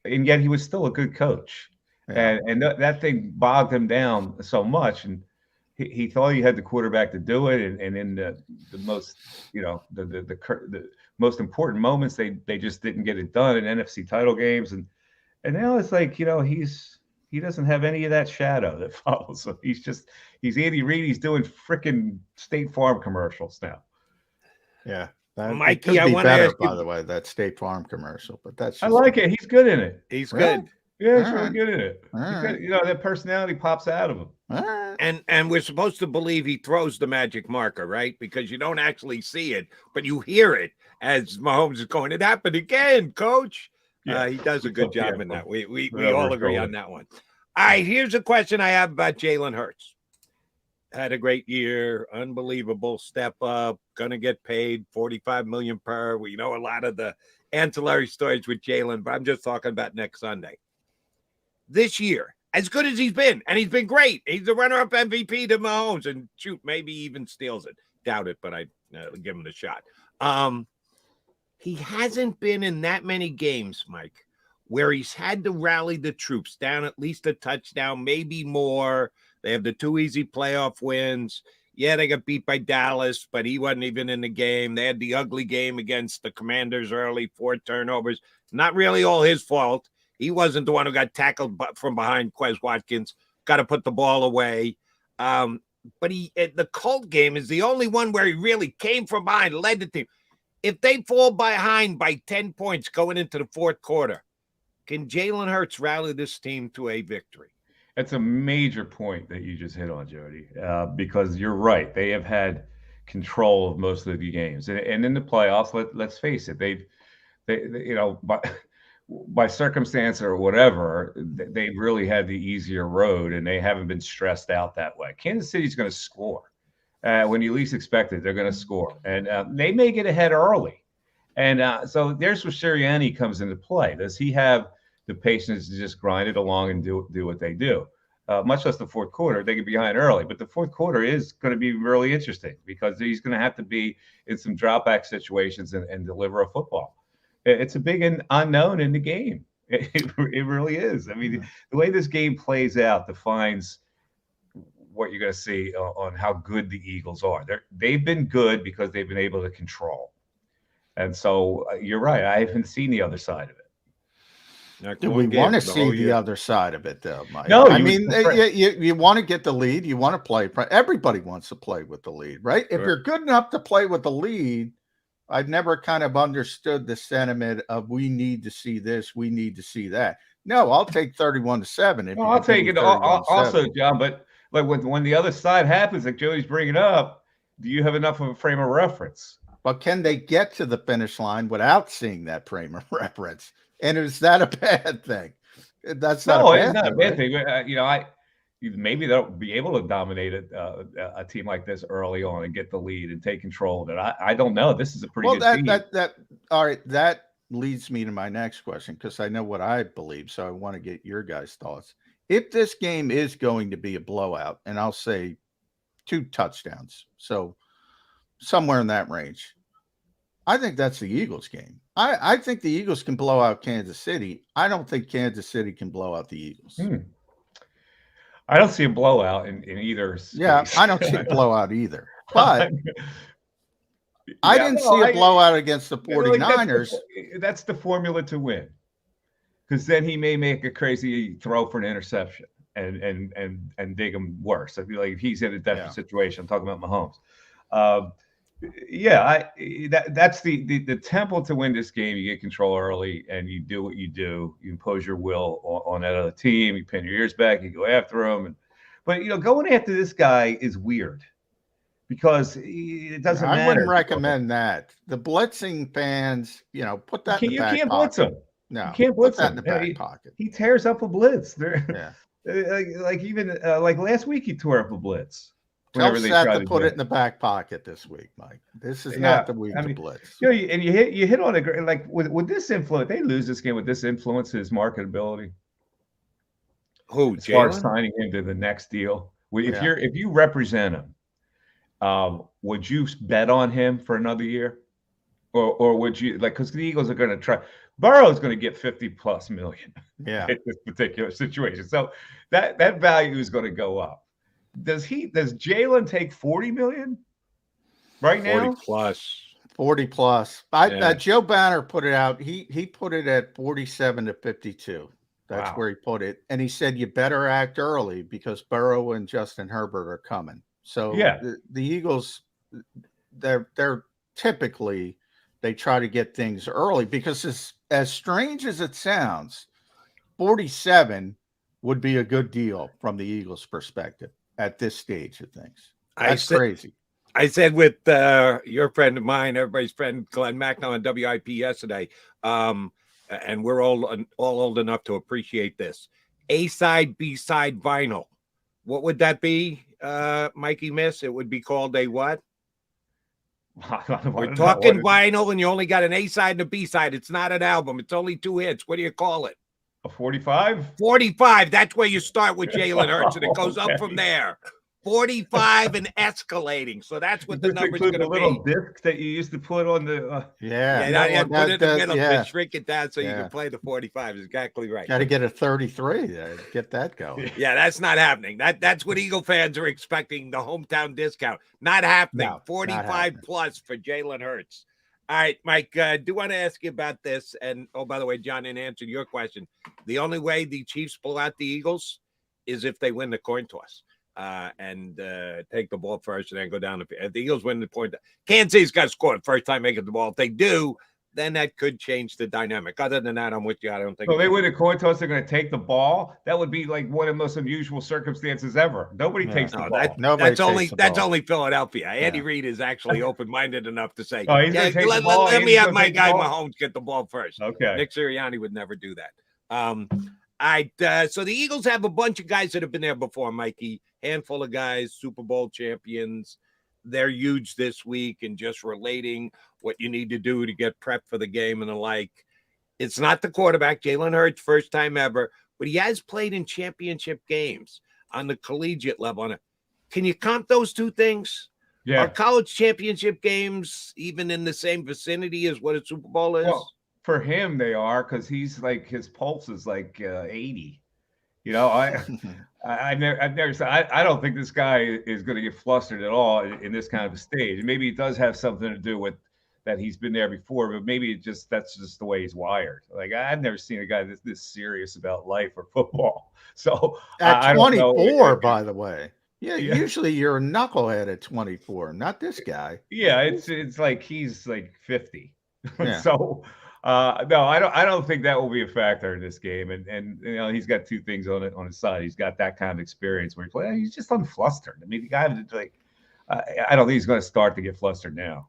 yet he was still a good coach, and that thing bogged him down so much, and he thought he had the quarterback to do it, and in the most the most important moments they just didn't get it done in NFC title games, and now it's like he doesn't have any of that shadow that follows him. He's Andy Reid. He's doing freaking State Farm commercials now. Yeah, Mikey, I want to ask you, by the way, that State Farm commercial, but that's I like it. He's good in it. He's good. Yeah, he's really good in it. That personality pops out of him. And we're supposed to believe he throws the magic marker, right? Because you don't actually see it, but you hear it as Mahomes is going, "It happened again, coach." He does a good job in that. We all agree on that one. All right, here's a question I have about Jalen Hurts. Had a great year, unbelievable step up, gonna get paid $45 million per. We know a lot of the ancillary stories with Jalen, but I'm just talking about next Sunday. This year, as good as he's been, and he's been great. He's the runner-up MVP to Mahomes, and shoot, maybe even steals it. Doubt it, but I give him a shot. He hasn't been in that many games, Mike, where he's had to rally the troops down at least a touchdown, maybe more. They have the 2 easy playoff wins. Yeah, they got beat by Dallas, but he wasn't even in the game. They had the ugly game against the Commanders early, 4 turnovers. Not really all his fault. He wasn't the one who got tackled from behind. Quez Watkins got to put the ball away. But the Colt game is the only one where he really came from behind, led the team. If they fall behind by 10 points going into the fourth quarter, can Jalen Hurts rally this team to a victory? That's a major point that you just hit on, Jody, because you're right. They have had control of most of the games, and in the playoffs, let's face it, they by circumstance or whatever, they really had the easier road, and they haven't been stressed out that way. Kansas City's going to score. When you least expect it, they're going to score. And they may get ahead early. And so there's where Sirianni comes into play. Does he have the patience to just grind it along and do what they do? Much less the fourth quarter. They get behind early. But the fourth quarter is going to be really interesting because he's going to have to be in some drop-back situations and deliver a football. It's a big unknown in the game. It really is. I mean, the way this game plays out defines what you're going to see on how good the Eagles are. They've been good because they've been able to control. And so you're right. I haven't seen the other side of it. Do we want to see the other side of it, though, Mike? No, I mean, you want to get the lead. You want to play. Everybody wants to play with the lead, right? If you're good enough to play with the lead, I've never kind of understood the sentiment of we need to see this, we need to see that. No, I'll take 31-7. Well, I'll take it also, John. But like when the other side happens, like Joey's bringing up, do you have enough of a frame of reference? But can they get to the finish line without seeing that frame of reference? And is that a bad thing? That's not it's not a bad thing. Maybe they'll be able to dominate a team like this early on and get the lead and take control of it. I don't know. This is a pretty good team. All right. That leads me to my next question because I know what I believe. So I want to get your guys' thoughts. If this game is going to be a blowout, and I'll say 2 touchdowns, so somewhere in that range, I think that's the Eagles game. I think the Eagles can blow out Kansas City. I don't think Kansas City can blow out the Eagles. I don't see a blowout in either space. Yeah, I don't see a blowout either. But I didn't see a blowout against the 49ers. That's the formula to win. Because then he may make a crazy throw for an interception and dig him worse. I feel like if he's in a different situation. I'm talking about Mahomes. That's the temple to win this game. You get control early and you do what you do. You impose your will on that other team. You pin your ears back. You go after them. But going after this guy is weird because it doesn't matter. I wouldn't recommend that. The blitzing fans, put that in the back pocket. You can't blitz him. No, you can't blitz that in the back pocket. He tears up a blitz. Like last week, he tore up a blitz. Tell Seth to put it in the back pocket this week, Mike. This is not the week to blitz. And you hit on it like with this influence. They lose this game with this influence, his marketability. Who? As far as signing him to the next deal, if you represent him, would you bet on him for another year, or would you because the Eagles are going to try? Burrow's going to get $50+ million. In this particular situation, so that value is going to go up. Does Jalen take $40 million right now? 40 plus. Joe Banner put it out. He put it at 47 to 52. That's where he put it. And he said, you better act early because Burrow and Justin Herbert are coming. So the Eagles, they're typically, they try to get things early because as strange as it sounds, 47 would be a good deal from the Eagles' perspective at this stage of things. That's crazy. I said with your friend of mine, everybody's friend, Glenn Macno on WIP yesterday, and we're all old enough to appreciate this. A-side, B-side vinyl. What would that be, Mikey Miss? It would be called a what? We're talking vinyl, and you only got an A-side and a B-side. It's not an album. It's only 2 hits. What do you call it? A 45? 45. That's where you start with Jalen Hurts, and it goes up from there. 45 and escalating. So that's what the number's going to be. The little disc that you used to put on the put it in the middle and shrink it down so you can play the 45. Exactly right. Got to get a 33 there to get that going. Yeah, that's not happening. That's what Eagle fans are expecting, the hometown discount. Not happening. No, 45 not happening. Plus for Jalen Hurts. All right, Mike, do want to ask you about this. And, oh, by the way, John, in answer to your question, the only way the Chiefs blow out the Eagles is if they win the coin toss and take the ball first and then go down. If the Eagles win the point, Kansas City's got to score the first time making the ball. If they do, then that could change the dynamic. Other than that, I'm with you. I don't think. So they win a coin toss. They're going to take the ball. That would be like one of the most unusual circumstances ever. Nobody takes the ball. That's only Philadelphia. Andy Reid is actually open-minded enough to say, he's gonna take the ball. Let me have my guy Mahomes get the ball first. Okay. Nick Sirianni would never do that. So the Eagles have a bunch of guys that have been there before, Mikey. Handful of guys, Super Bowl champions. They're huge this week and just relating what you need to do to get prepped for the game and the like. It's not the quarterback, Jalen Hurts, first time ever, but he has played in championship games on the collegiate level. Can you comp those two things? Yeah. Are college championship games even in the same vicinity as what a Super Bowl is? Well, for him, they are, because he's like, his pulse is like 80. You know, I've never said, I don't think this guy is going to get flustered at all in this kind of a stage. Maybe it does have something to do with that he's been there before, but maybe that's just the way he's wired. Like, I've never seen a guy this serious about life or football. So at 24, by the way. Yeah, usually you're a knucklehead at 24, not this guy. Yeah, it's like he's like 50. Yeah. So no, I don't think that will be a factor in this game. And you know, he's got two things on his side. He's got that kind of experience where he's just unflustered. I mean, the guy like I don't think he's going to start to get flustered now.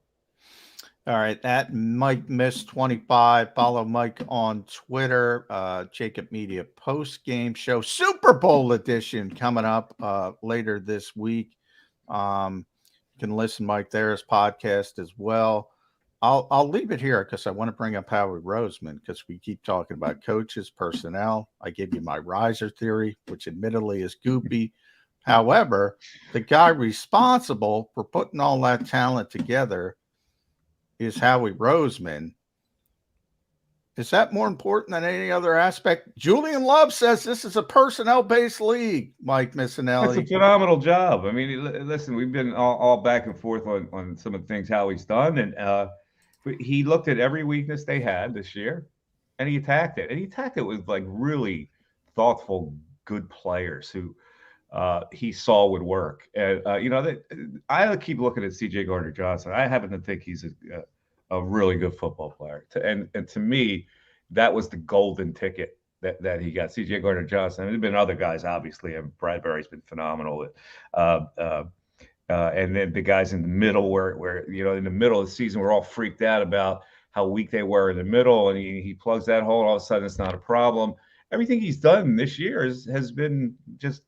All right, at Mike Miss 25. Follow Mike on Twitter. JAKIB Media post game show, Super Bowl edition, coming up later this week. You can listen, Mike, there's podcast as well. I'll leave it here because I want to bring up Howie Roseman, because we keep talking about coaches, personnel. I gave you my riser theory, which admittedly is goopy. However, the guy responsible for putting all that talent together is Howie Roseman. Is that more important than any other aspect? Julian Love says this is a personnel-based league, Mike Missanelli. It's a phenomenal job. I mean, listen, we've been all back and forth on some of the things Howie's done, and he looked at every weakness they had this year, and he attacked it. And he attacked it with like really thoughtful, good players who he saw would work. And you know, I keep looking at C.J. Gardner-Johnson. I happen to think he's a really good football player. And to me, that was the golden ticket that he got. C.J. Gardner-Johnson. I mean, there have been other guys, obviously, and Bradbury's been phenomenal. And then the guys in the middle, where you know, in the middle of the season, we're all freaked out about how weak they were in the middle, and he plugs that hole, and all of a sudden it's not a problem. Everything he's done this year has been just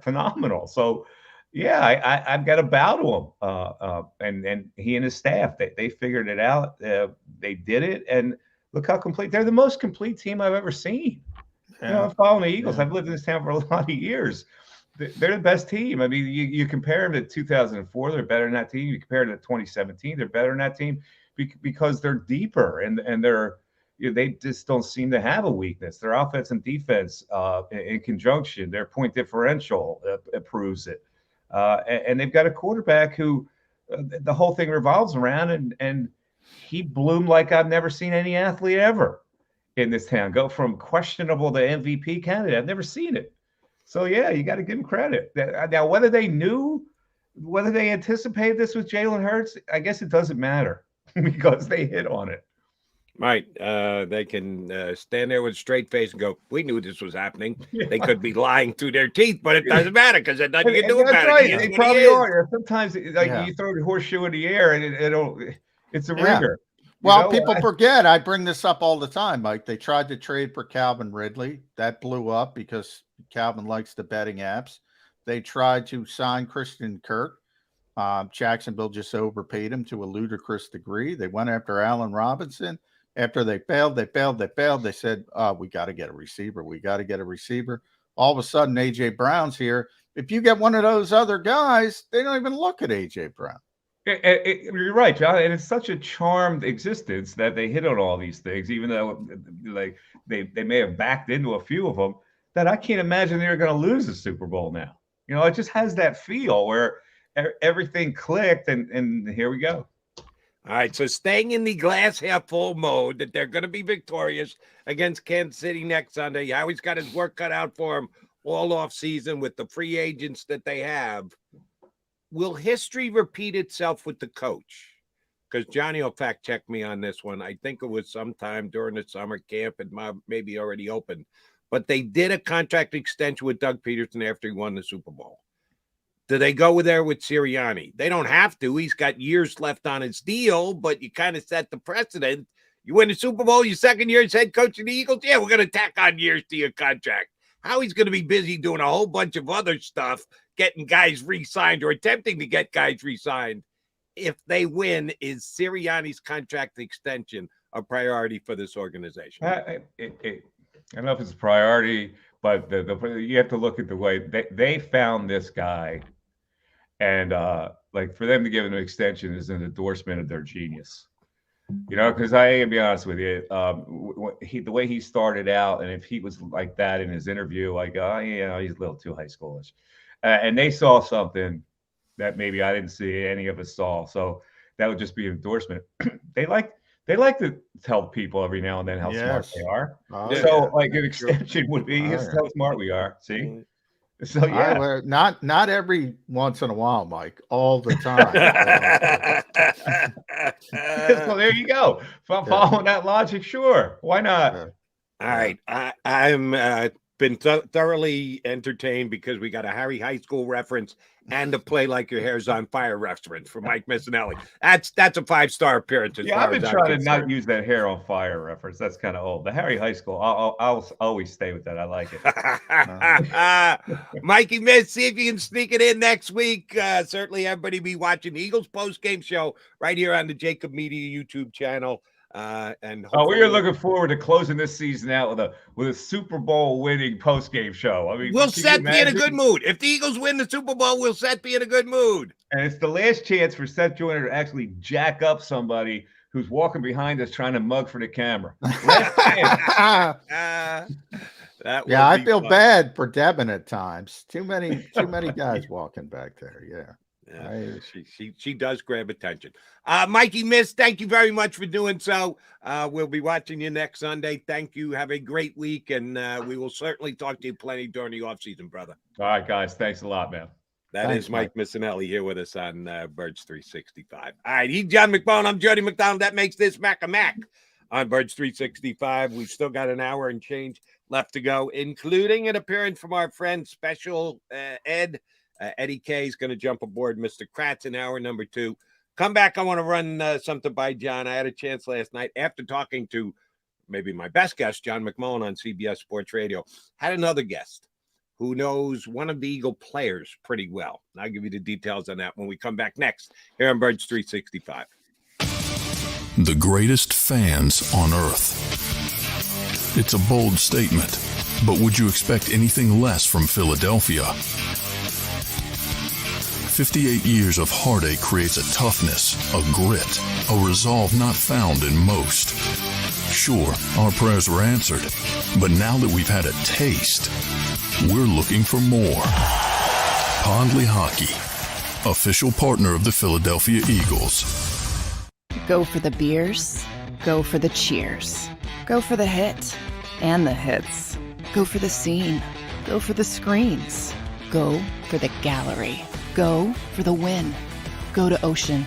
phenomenal. So, yeah, I've got to bow to him. And he and his staff, they figured it out. They did it, and look how complete. They're the most complete team I've ever seen. Yeah. You know, I'm following the Eagles. Yeah. I've lived in this town for a lot of years. They're the best team. I mean, you compare them to 2004, they're better than that team. You compare them to 2017, they're better than that team because they're deeper and they're, you know, they just don't seem to have a weakness. Their offense and defense in conjunction, their point differential proves it. And they've got a quarterback who the whole thing revolves around, and he bloomed like I've never seen any athlete ever in this town. Go from questionable to MVP candidate. I've never seen it. So, yeah, you got to give them credit. Now, whether they anticipated this with Jalen Hurts, I guess it doesn't matter because they hit on it. Right. They can stand there with a straight face and go, we knew this was happening. Yeah. They could be lying through their teeth, but it doesn't matter because there's nothing you can do about right. it. They probably are. Sometimes, you throw the horseshoe in the air and it's a ringer. Well, people forget. I bring this up all the time, Mike. They tried to trade for Calvin Ridley. That blew up because Calvin likes the betting apps. They tried to sign Christian Kirk. Jacksonville just overpaid him to a ludicrous degree. They went after Allen Robinson. After they failed. They said, we got to get a receiver. We got to get a receiver. All of a sudden, A.J. Brown's here. If you get one of those other guys, they don't even look at A.J. Brown. You're right, John. And it's such a charmed existence that they hit on all these things, even though like they may have backed into a few of them, that I can't imagine they're going to lose the Super Bowl now. You know, it just has that feel where everything clicked, and here we go. All right, so staying in the glass half full mode that they're going to be victorious against Kansas City next Sunday. Howie's got his work cut out for him all off season with the free agents that they have. Will history repeat itself with the coach? because Johnny will fact check me on this one. I think it was sometime during the summer camp and maybe already opened. But they did a contract extension with Doug Peterson after he won the Super Bowl. Do they go there with Sirianni? They don't have to. He's got years left on his deal, but you kind of set the precedent. You win the Super Bowl, your second year as head coach of the Eagles, yeah, we're going to tack on years to your contract. Howie's going to be busy doing a whole bunch of other stuff, getting guys re-signed or attempting to get guys re-signed. If they win, is Sirianni's contract extension a priority for this organization? I don't know if it's a priority, but you have to look at the way they found this guy. And like for them to give him an extension is an endorsement of their genius. You know, because I gotta be honest with you, the way he started out, and if he was like that in his interview, like, oh, yeah, he's a little too high schoolish, and they saw something that maybe I didn't see, any of us saw, so that would just be an endorsement. They like to tell people every now and then how smart they are. So, like, an extension would be, here's how smart we are. See. So yeah, not every once in a while, Mike. All the time. So there you go. If I'm following that logic, sure, why not? All right, I'm been thoroughly entertained because we got a Harry High School reference and a play like your hair's on fire reference from Mike Missanelli. That's a 5-star appearance. I've been trying to not use that hair on fire reference. That's kind of old. The Harry High School, I'll always stay with that. I like it. Mikey Miss, see if you can sneak it in next week. Certainly everybody be watching the Eagles post-game show right here on the JAKIB Media YouTube channel. And we are looking forward to closing this season out with a Super Bowl winning post-game show. I mean, we'll Seth be in a good mood. If the Eagles win the Super Bowl, we'll Seth be in a good mood. And it's the last chance for Seth Joyner to actually jack up somebody who's walking behind us trying to mug for the camera. Last chance. I feel bad for Devin at times. Too many guys walking back there. Yeah. She does grab attention. Mikey Miss, thank you very much for doing so. We'll be watching you next Sunday. Thank you. Have a great week, and we will certainly talk to you plenty during the offseason, brother. All right, guys. Thanks a lot, man. Thanks, Mike Missanelli here with us on Birds 365. All right, he's John McMullen. I'm Jody McDonald. That makes this Mac a Mac on Birds 365. We've still got an hour and change left to go, including an appearance from our friend Special Ed. Eddie K is going to jump aboard Mr. Kratz in hour number 2. Come back. I want to run something by John. I had a chance last night after talking to maybe my best guest, John McMullen on CBS Sports Radio. Had another guest who knows one of the Eagle players pretty well. I'll give you the details on that when we come back next here on Birds 365. The greatest fans on earth. It's a bold statement, but would you expect anything less from Philadelphia? 58 years of heartache creates a toughness, a grit, a resolve not found in most. Sure, our prayers were answered, but now that we've had a taste, we're looking for more. Pondley Hockey, official partner of the Philadelphia Eagles. Go for the beers, go for the cheers, go for the hit and the hits, go for the scene, go for the screens, go for the gallery. Go for the win. Go to Ocean.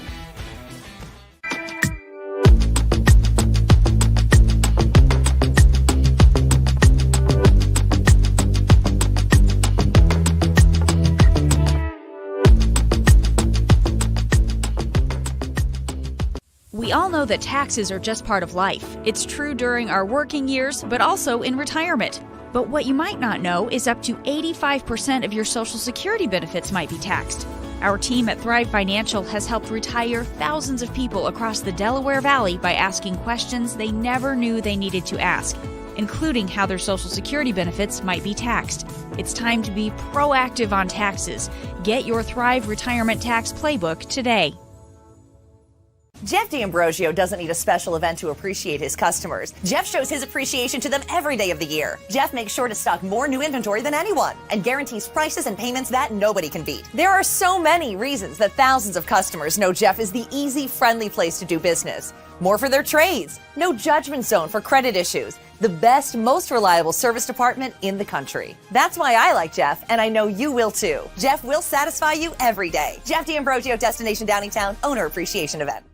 We all know that taxes are just part of life. It's true during our working years, but also in retirement. But what you might not know is up to 85% of your Social Security benefits might be taxed. Our team at Thrive Financial has helped retire thousands of people across the Delaware Valley by asking questions they never knew they needed to ask, including how their Social Security benefits might be taxed. It's time to be proactive on taxes. Get your Thrive Retirement Tax Playbook today. Jeff D'Ambrosio doesn't need a special event to appreciate his customers. Jeff shows his appreciation to them every day of the year. Jeff makes sure to stock more new inventory than anyone and guarantees prices and payments that nobody can beat. There are so many reasons that thousands of customers know Jeff is the easy, friendly place to do business. More for their trades. No judgment zone for credit issues. The best, most reliable service department in the country. That's why I like Jeff, and I know you will too. Jeff will satisfy you every day. Jeff D'Ambrosio, Destination Downingtown, Owner Appreciation Event.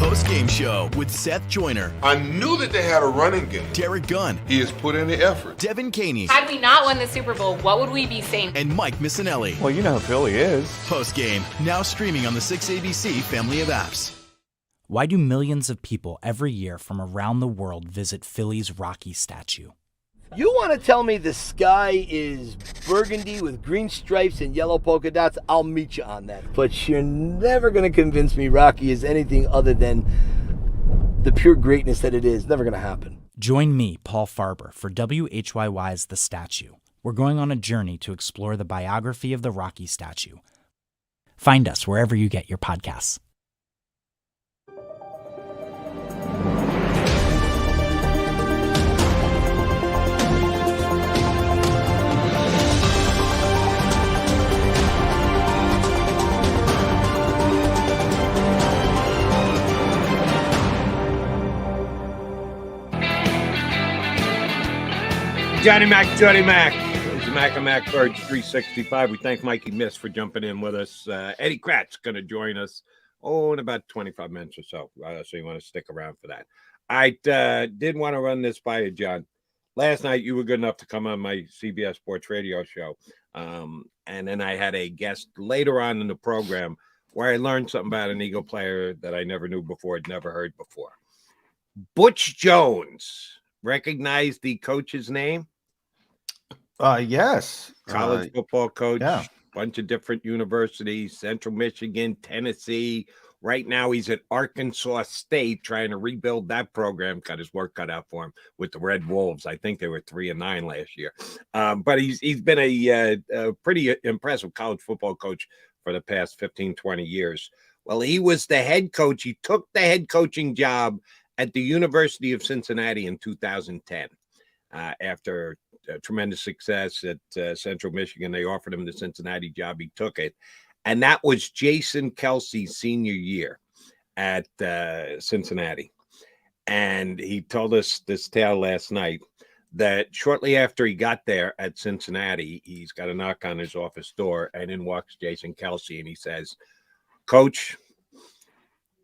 Post-game show with Seth Joyner. I knew that they had a running game. Derek Gunn. He has put in the effort. Devin Caney. Had we not won the Super Bowl, what would we be saying? And Mike Missanelli. Well, you know who Philly is. Post-game, now streaming on the 6ABC family of apps. Why do millions of people every year from around the world visit Philly's Rocky statue? You want to tell me the sky is burgundy with green stripes and yellow polka dots? I'll meet you on that. But you're never going to convince me Rocky is anything other than the pure greatness that it is. Never going to happen. Join me, Paul Farber, for WHYY's The Statue. We're going on a journey to explore the biography of the Rocky statue. Find us wherever you get your podcasts. Johnny Mac. It's Mac and Mac Birds 365. We thank Mikey Miss for jumping in with us. Eddie Kratz going to join us in about 25 minutes or so. So you want to stick around for that. I did want to run this by you, John. Last night you were good enough to come on my CBS Sports radio show. And then I had a guest later on in the program where I learned something about an Eagle player that I never knew before, had never heard before. Butch Jones. Recognize the coach's name? Yes. College football coach, yeah. Bunch of different universities, Central Michigan, Tennessee. Right now he's at Arkansas State trying to rebuild that program. Got his work cut out for him with the Red Wolves. I think they were 3-9 last year. But he's been a pretty impressive college football coach for the past 15, 20 years. Well, he was the head coach. He took the head coaching job at the University of Cincinnati in 2010. After tremendous success at Central Michigan, they offered him the Cincinnati job. He took it. And that was Jason Kelsey's senior year at Cincinnati. And he told us this tale last night that shortly after he got there at Cincinnati, he's got a knock on his office door, and in walks Jason Kelsey, and he says, "Coach,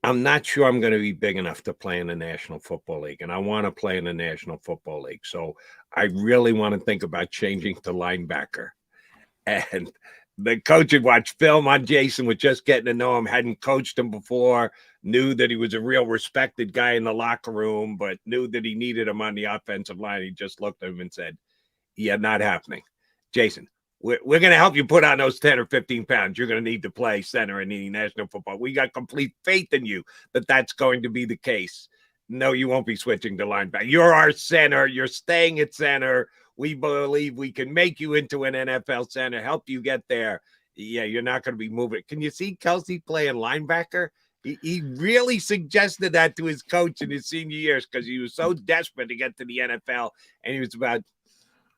I'm not sure I'm going to be big enough to play in the National Football League, and I want to play in the National Football League. So I really want to think about changing to linebacker." And the coach had watched film on Jason, was just getting to know him, hadn't coached him before, knew that he was a real respected guy in the locker room, but knew that he needed him on the offensive line. He just looked at him and said, "Yeah, not happening. Jason, we're going to help you put on those 10 or 15 pounds. You're going to need to play center in the National Football. We got complete faith in you that that's going to be the case. No, you won't be switching to linebacker. You're our center. You're staying at center. We believe we can make you into an NFL center, help you get there. Yeah, you're not going to be moving." Can you see Kelsey playing linebacker? He really suggested that to his coach in his senior years because he was so desperate to get to the NFL, and he was about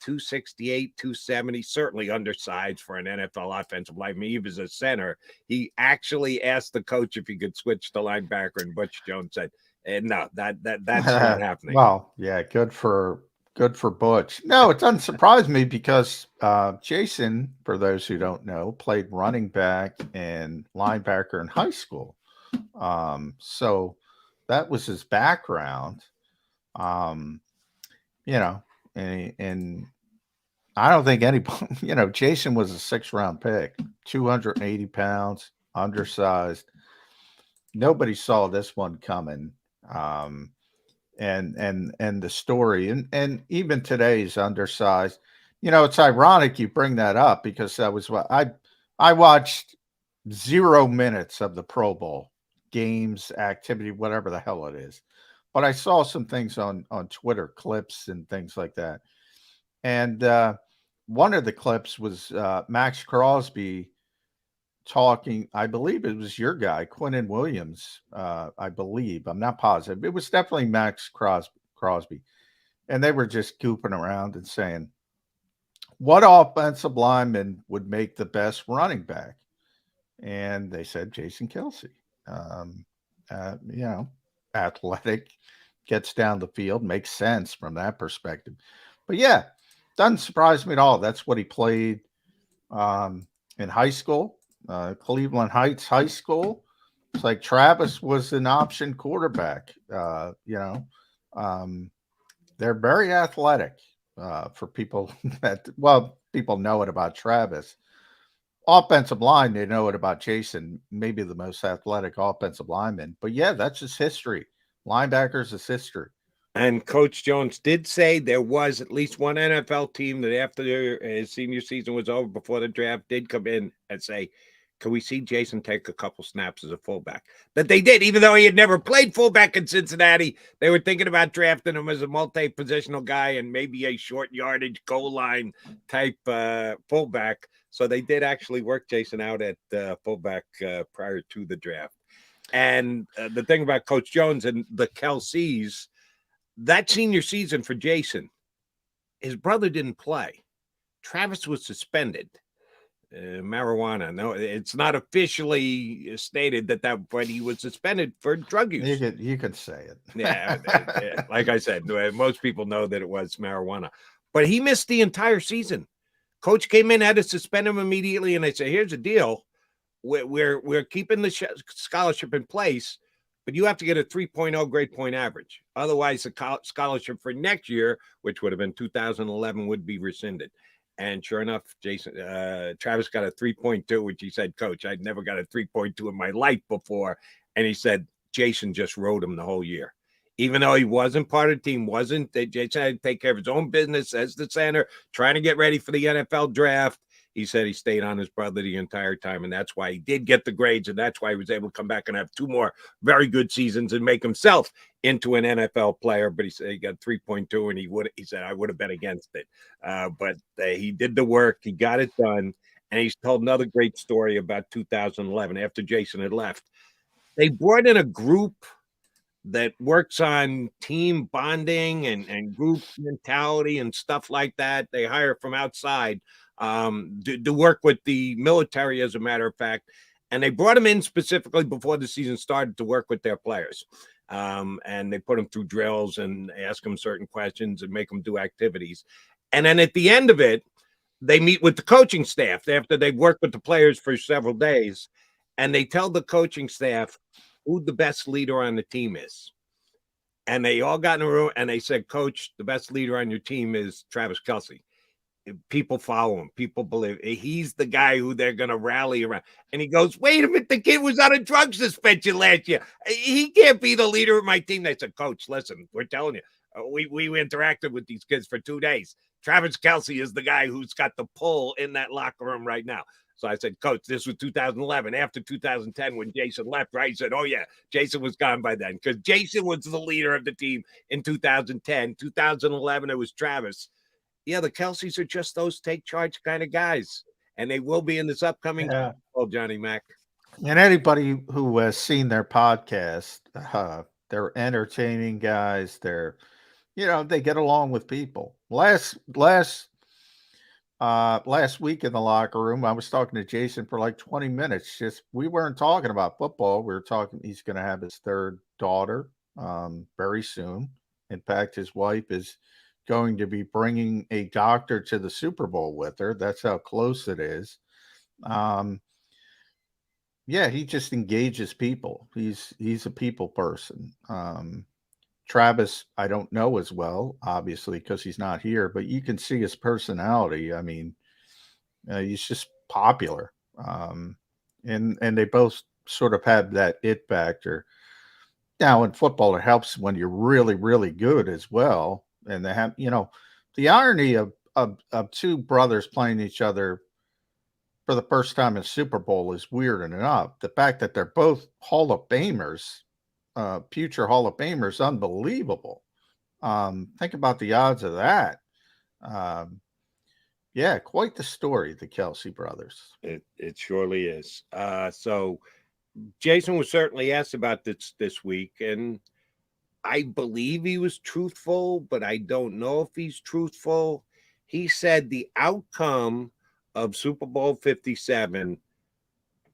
268, 270, certainly undersized for an NFL offensive lineman. He was a center. He actually asked the coach if he could switch to linebacker, and Butch Jones said, "No, that's not happening." Well, yeah, good for Butch. No, it doesn't surprise me because Jason, for those who don't know, played running back and linebacker in high school. So that was his background. And I don't think anybody, Jason was a 6th-round pick, 280 pounds, undersized. Nobody saw this one coming. And the story, and even today's undersized. It's ironic you bring that up because that was what I watched 0 minutes of the Pro Bowl games, activity, whatever the hell it is. But I saw some things on Twitter, clips and things like that. And one of the clips was Max Crosby talking. I believe it was your guy, Quinnen Williams. I believe. I'm not positive. It was definitely Max Crosby. And they were just gooping around and saying, what offensive lineman would make the best running back? And they said Jason Kelsey. Athletic, gets down the field, makes sense from that perspective. But yeah, doesn't surprise me at all. That's what he played in high school, Cleveland Heights High School. It's like Travis was an option quarterback. They're very athletic for people people know it about Travis. Offensive line, they know it about Jason, maybe the most athletic offensive lineman. But yeah, that's just history. Linebackers is history. And Coach Jones did say there was at least one NFL team that after his senior season was over, before the draft, did come in and say, can we see Jason take a couple snaps as a fullback? That they did, even though he had never played fullback in Cincinnati. They were thinking about drafting him as a multi-positional guy and maybe a short yardage goal line type fullback. So they did actually work Jason out at fullback prior to the draft. And the thing about Coach Jones and the Kelceys, that senior season for Jason, his brother didn't play. Travis was suspended. Marijuana. No, it's not officially stated that, but he was suspended for drug use. You could say it. Yeah, like I said, most people know that it was marijuana, but he missed the entire season. Coach came in, had to suspend him immediately, and they said, "Here's the deal: we're keeping the scholarship in place, but you have to get a 3.0 grade point average. Otherwise, the scholarship for next year, which would have been 2011, would be rescinded." And sure enough, Travis got a 3.2, which he said, "Coach, I'd never got a 3.2 in my life before." And he said, Jason just rode him the whole year. Even though he wasn't part of the team, Jason had to take care of his own business as the center, trying to get ready for the NFL draft. He said he stayed on his brother the entire time, and that's why he did get the grades, and that's why he was able to come back and have 2 more very good seasons and make himself into an NFL player. But he said he got 3.2, and he said, I would have been against it. But he did the work. He got it done, and he's told another great story about 2011 after Jason had left. They brought in a group that works on team bonding and group mentality and stuff like that. They hire from outside to work with the military, as a matter of fact. And they brought them in specifically before the season started to work with their players. And they put them through drills and ask them certain questions and make them do activities. And then at the end of it, they meet with the coaching staff after they've worked with the players for several days. And they tell the coaching staff who the best leader on the team is. And they all got in a room and they said, Coach, the best leader on your team is Travis Kelce. People follow him. People believe he's the guy who they're going to rally around. And he goes, wait a minute, the kid was on a drug suspension last year. He can't be the leader of my team. They said, Coach, listen, we're telling you, we interacted with these kids for 2 days. Travis Kelce is the guy who's got the pull in that locker room right now. So I said, Coach, this was 2011. After 2010, when Jason left, right? He said, oh, yeah, Jason was gone by then because Jason was the leader of the team in 2010. 2011, it was Travis. Yeah, the Kelceys are just those take charge kind of guys, and they will be in this upcoming Johnny Mac. And anybody who has seen their podcast, they're entertaining guys. They're, they get along with people. Last week in the locker room, I was talking to Jason for like 20 minutes. We weren't talking about football. We were talking. He's going to have his 3rd daughter very soon. In fact, his wife is going to be bringing a doctor to the Super Bowl with her. That's how close it is. He just engages people. He's a people person. Travis, I don't know as well, obviously, because he's not here, but you can see his personality. I mean, he's just popular. And they both sort of have that it factor. Now, in football, it helps when you're really, really good as well. And they have, the irony of 2 brothers playing each other for the first time in Super Bowl is weird enough. The fact that they're both Hall of Famers, future Hall of Famers, unbelievable. Think about the odds of that. Quite the story, the Kelce brothers. It surely is. So Jason was certainly asked about this week, and I believe he was truthful, but I don't know if he's truthful. He said the outcome of Super Bowl 57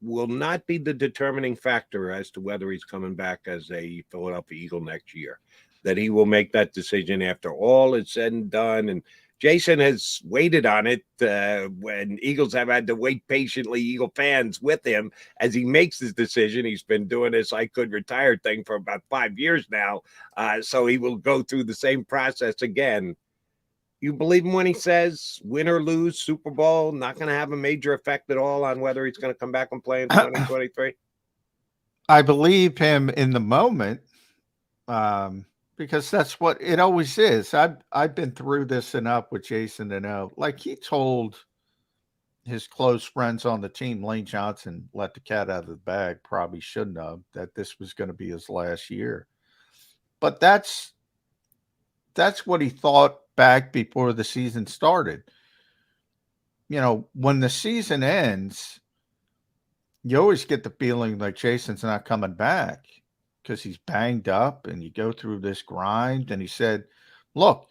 will not be the determining factor as to whether he's coming back as a Philadelphia Eagle next year, that he will make that decision after all is said and done and Jason has waited on it when Eagles have had to wait patiently, Eagle fans with him as he makes his decision. He's been doing this I could retire thing for about 5 years now. So he will go through the same process again. You believe him when he says win or lose, Super Bowl, not going to have a major effect at all on whether he's going to come back and play in 2023? I believe him in the moment. Because that's what it always is. I've been through this enough with Jason to know. Like, he told his close friends on the team, Lane Johnson let the cat out of the bag, probably shouldn't have, that this was going to be his last year. But that's what he thought back before the season started. You know, when the season ends, you always get the feeling like Jason's not coming back, because he's banged up and you go through this grind. And he said, look,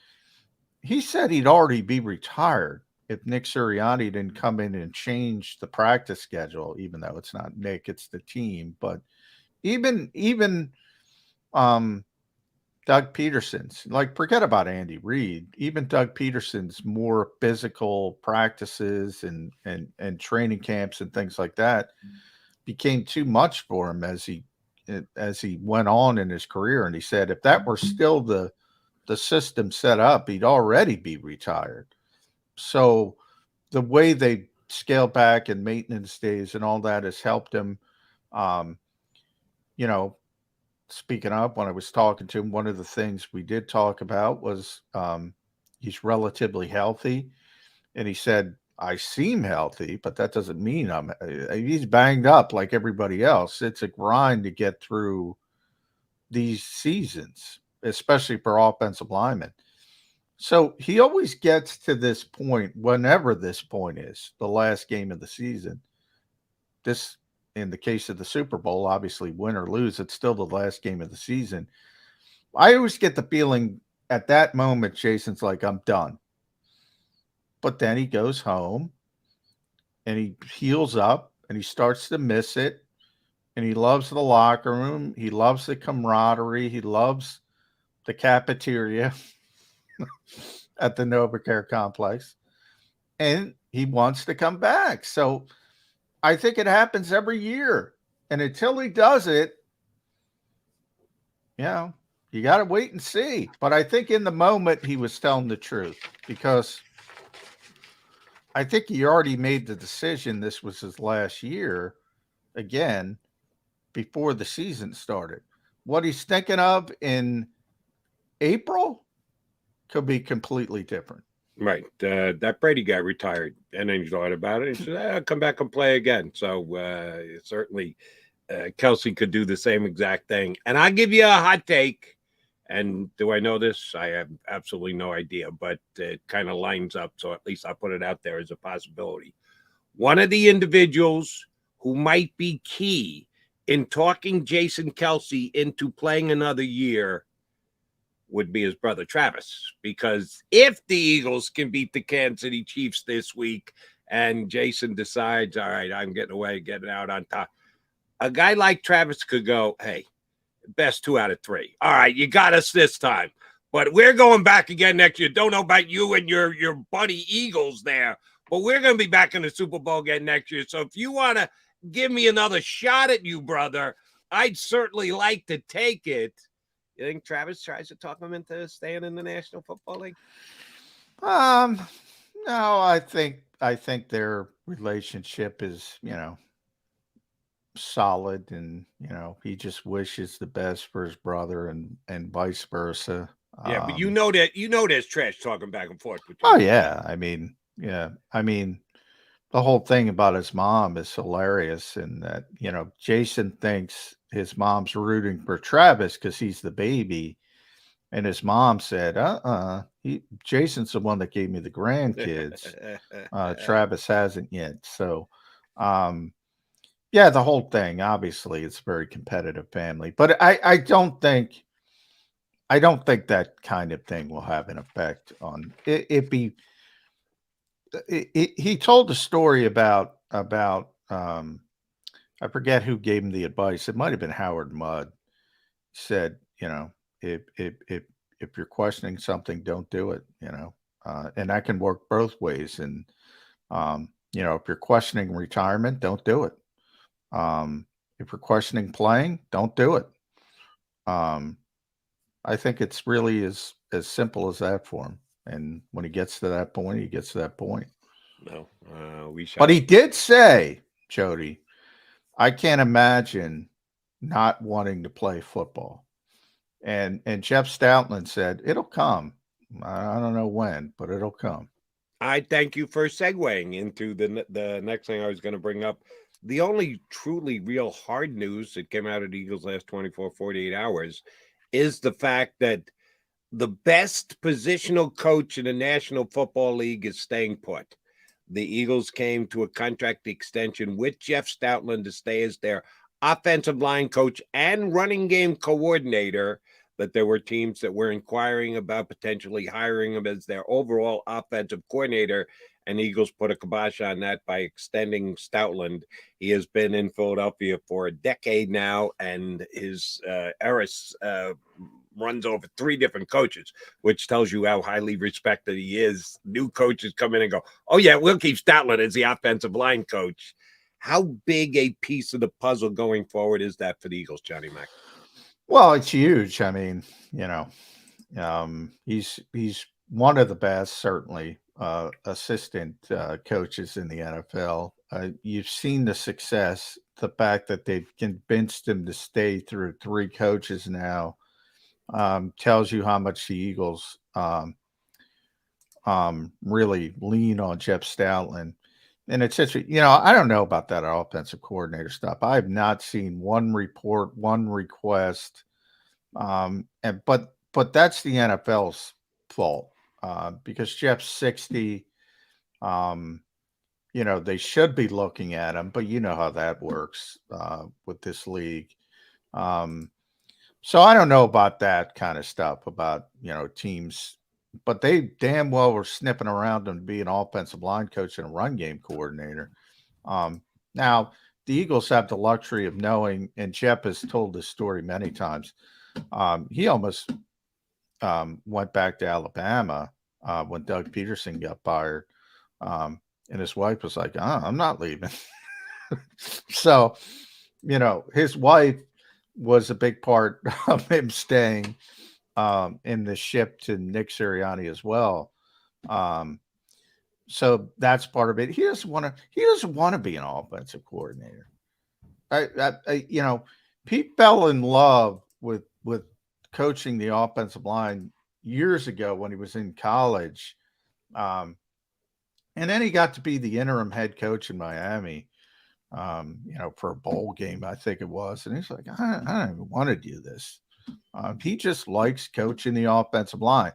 he said he'd already be retired if Nick Sirianni didn't come in and change the practice schedule, even though it's not Nick, it's the team. But even Doug Peterson's, like, forget about Andy Reid, even Doug Peterson's more physical practices and training camps and things like that became too much for him as he went on in his career. And he said if that were still the system set up, he'd already be retired. So the way they scale back and maintenance days and all that has helped him. You know, speaking up, when I was talking to him, one of the things we did talk about was he's relatively healthy. And he said, I seem healthy, but that doesn't mean he's banged up like everybody else. It's a grind to get through these seasons, especially for offensive linemen. So he always gets to this point, whenever this point is, the last game of the season. This, in the case of the Super Bowl, obviously win or lose, it's still the last game of the season. I always get the feeling at that moment, Jason's like, I'm done. But then he goes home and he heals up and he starts to miss it. And he loves the locker room. He loves the camaraderie. He loves the cafeteria at the NovaCare complex. And he wants to come back. So I think it happens every year. And until he does it, you know, you got to wait and see. But I think in the moment he was telling the truth, because I think he already made the decision this was his last year again before the season started. What he's thinking of in April could be completely different. Right. That Brady guy retired, and then he thought about it. He said, I'll come back and play again. So certainly Kelsey could do the same exact thing. And I'll give you a hot take. And do I know this? I have absolutely no idea, but it kind of lines up. So at least I'll put it out there as a possibility. One of the individuals who might be key in talking Jason Kelce into playing another year would be his brother Travis. Because if the Eagles can beat the Kansas City Chiefs this week and Jason decides, all right, I'm getting away, getting out on top, a guy like Travis could go, hey, best 2 out of 3. All right, you got us this time, but we're going back again next year. Don't know about you and your buddy Eagles there, but we're going to be back in the Super Bowl again next year. So if you want to give me another shot at you, brother, I'd certainly like to take it. You think Travis tries to talk him into staying in the National Football League? No, I think their relationship is, you know, solid, and you know, he just wishes the best for his brother and vice versa. Yeah, but you know there's trash talking back and forth between. Oh yeah, I mean, the whole thing about his mom is hilarious, and that, you know, Jason thinks his mom's rooting for Travis because he's the baby, and his mom said, Jason's the one that gave me the grandkids. Travis hasn't yet. So yeah, the whole thing, obviously, it's a very competitive family, but I don't think that kind of thing will have an effect on it. He told a story about I forget who gave him the advice. It might have been Howard Mudd. He said, you know, if you're questioning something, don't do it. You know, and that can work both ways. And if you're questioning retirement, don't do it. If you're questioning playing, don't do it. I think it's really as simple as that for him. And when he gets to that point, he gets to that point. No, we shall. But he did say, Jody, I can't imagine not wanting to play football. And Jeff Stoutland said, it'll come. I don't know when, but it'll come. I thank you for segueing into the next thing I was going to bring up. The only truly real hard news that came out of the Eagles last 24, 48 hours is the fact that the best positional coach in the National Football League is staying put. The Eagles came to a contract extension with Jeff Stoutland to stay as their offensive line coach and running game coordinator, but there were teams that were inquiring about potentially hiring him as their overall offensive coordinator, and Eagles put a kibosh on that by extending Stoutland. He has been in Philadelphia for a decade now, and his heiress runs over 3 different coaches, which tells you how highly respected he is. New coaches come in and go, oh, yeah, we'll keep Stoutland as the offensive line coach. How big a piece of the puzzle going forward is that for the Eagles, Johnny Mac? Well, it's huge. I mean, he's one of the best, certainly, assistant coaches in the NFL. You've seen the success, the fact that they've convinced him to stay through 3 coaches now. Tells you how much the Eagles really lean on Jeff Stoutland. And it's just, I don't know about that offensive coordinator stuff. I have not seen one report, one request. But that's the NFL's fault because Jeff's 60. They should be looking at him, but you know how that works with this league. So I don't know about that kind of stuff about, teams, but they damn well were sniffing around him to be an offensive line coach and a run game coordinator. Now, the Eagles have the luxury of knowing, and Jeff has told this story many times, he almost went back to Alabama when Doug Peterson got fired, and his wife was like, I'm not leaving. So, his wife was a big part of him staying in the ship to Nick Sirianni as well. So that's part of it. He doesn't want to be an offensive coordinator. Pete fell in love with coaching the offensive line years ago when he was in college. And then he got to be the interim head coach in Miami. For a bowl game, I think it was. And he's like, I don't even want to do this. He just likes coaching the offensive line.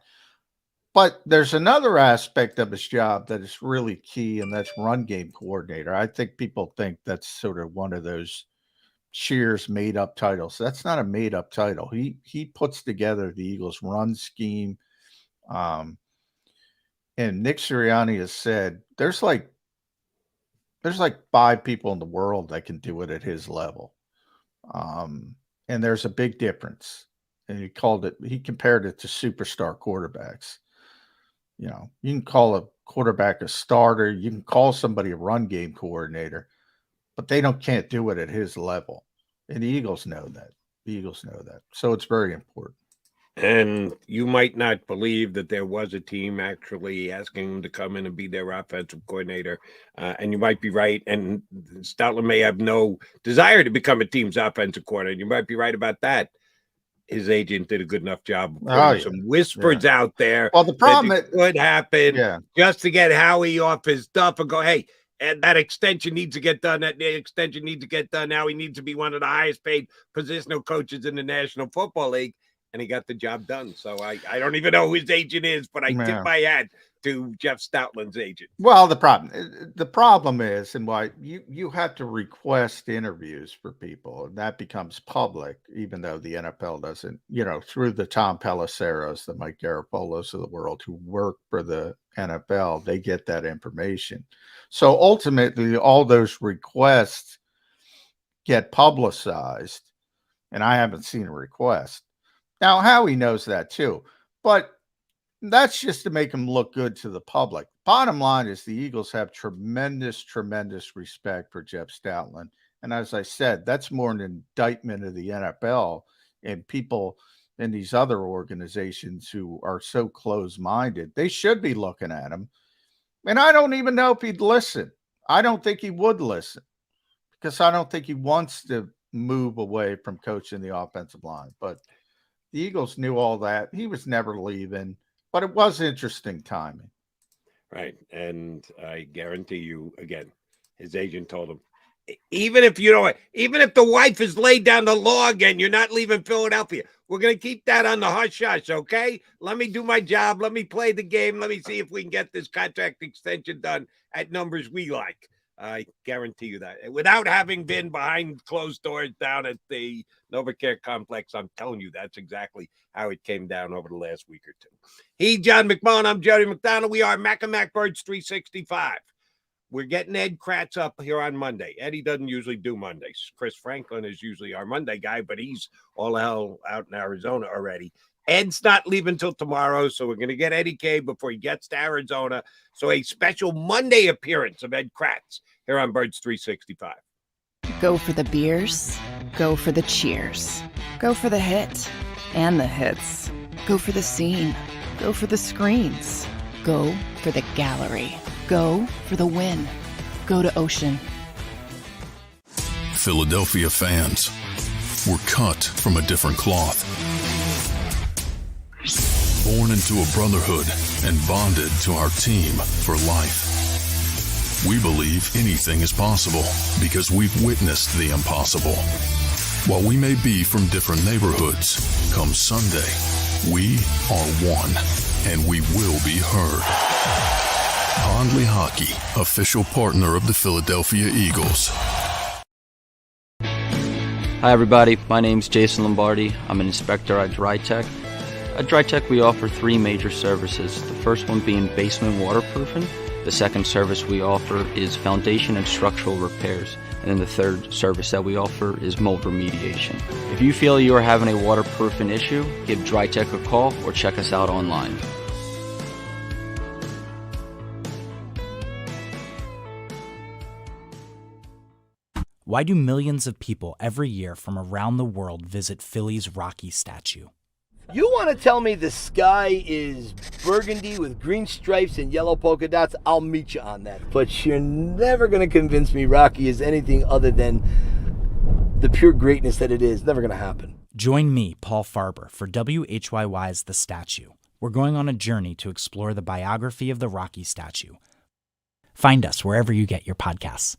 But there's another aspect of his job that is really key, and that's run game coordinator. I think people think that's sort of one of those Cheers made up titles. That's not a made up title. He puts together the Eagles run scheme. And Nick Sirianni has said there's like 5 people in the world that can do it at his level. And there's a big difference. And he compared it to superstar quarterbacks. You can call a quarterback a starter. You can call somebody a run game coordinator, but they can't do it at his level. And the Eagles know that. So it's very important. And you might not believe that there was a team actually asking him to come in and be their offensive coordinator. And you might be right. And Stoutland may have no desire to become a team's offensive coordinator. You might be right about that. His agent did a good enough job of putting some whispers out there. Well, the problem could happen just to get Howie off his stuff and go, hey, and that extension needs to get done. That extension needs to get done. Now he needs to be one of the highest paid positional coaches in the National Football League. And he got the job done. So I don't even know who his agent is, but I tip my hat to Jeff Stoutland's agent. Well, the problem is, and why you have to request interviews for people, and that becomes public, even though the NFL doesn't, through the Tom Pelisseros, the Mike Garapolos of the world who work for the NFL, they get that information. So ultimately, all those requests get publicized, and I haven't seen a request. Now, Howie knows that too, but That's just to make them look good to the public. Bottom line is the Eagles have tremendous, tremendous respect for Jeff Stoutland. And as I said, that's more an indictment of the NFL and people in these other organizations who are so close-minded. They should be looking at him. And I don't even know if he'd listen. I don't think he would listen because I don't think he wants to move away from coaching the offensive line. But the Eagles knew all that. He was never leaving, but it was interesting timing. Right. And I guarantee you, again, his agent told him, even if the wife has laid down the law again, you're not leaving Philadelphia. We're going to keep that on the hush hush, okay? Let me do my job. Let me play the game. Let me see if we can get this contract extension done at numbers we like. I guarantee you that. Without having been behind closed doors down at the NovaCare complex, I'm telling you that's exactly how it came down over the last week or two. He, John McMullen, I'm Jody McDonald. We are Mac and Mac Birds 365. We're getting Ed Kratz up here on Monday. Eddie doesn't usually do Mondays. Chris Franklin is usually our Monday guy, but he's all hell out in Arizona already. Ed's not leaving till tomorrow, so we're going to get Eddie K before he gets to Arizona. So a special Monday appearance of Ed Kratz here on Birds 365. Go for the beers, go for the cheers, go for the hit and the hits, go for the scene, go for the screens, go for the gallery, go for the win, go to Ocean. Philadelphia fans, we're cut from a different cloth. Born into a brotherhood and bonded to our team for life. We believe anything is possible because we've witnessed the impossible. While we may be from different neighborhoods, come Sunday, we are one, and we will be heard. Pondley Hockey, official partner of the Philadelphia Eagles. Hi everybody, my name's Jason Lombardi. I'm an inspector at DryTech. At DryTech we offer 3 major services, the first one being basement waterproofing. The second service we offer is foundation and structural repairs. And then the third service that we offer is mold remediation. If you feel you are having a waterproofing issue, give DryTech a call or check us out online. Why do millions of people every year from around the world visit Philly's Rocky statue? You want to tell me the sky is burgundy with green stripes and yellow polka dots? I'll meet you on that. But you're never going to convince me Rocky is anything other than the pure greatness that it is. Never going to happen. Join me, Paul Farber, for WHYY's The Statue. We're going on a journey to explore the biography of the Rocky statue. Find us wherever you get your podcasts.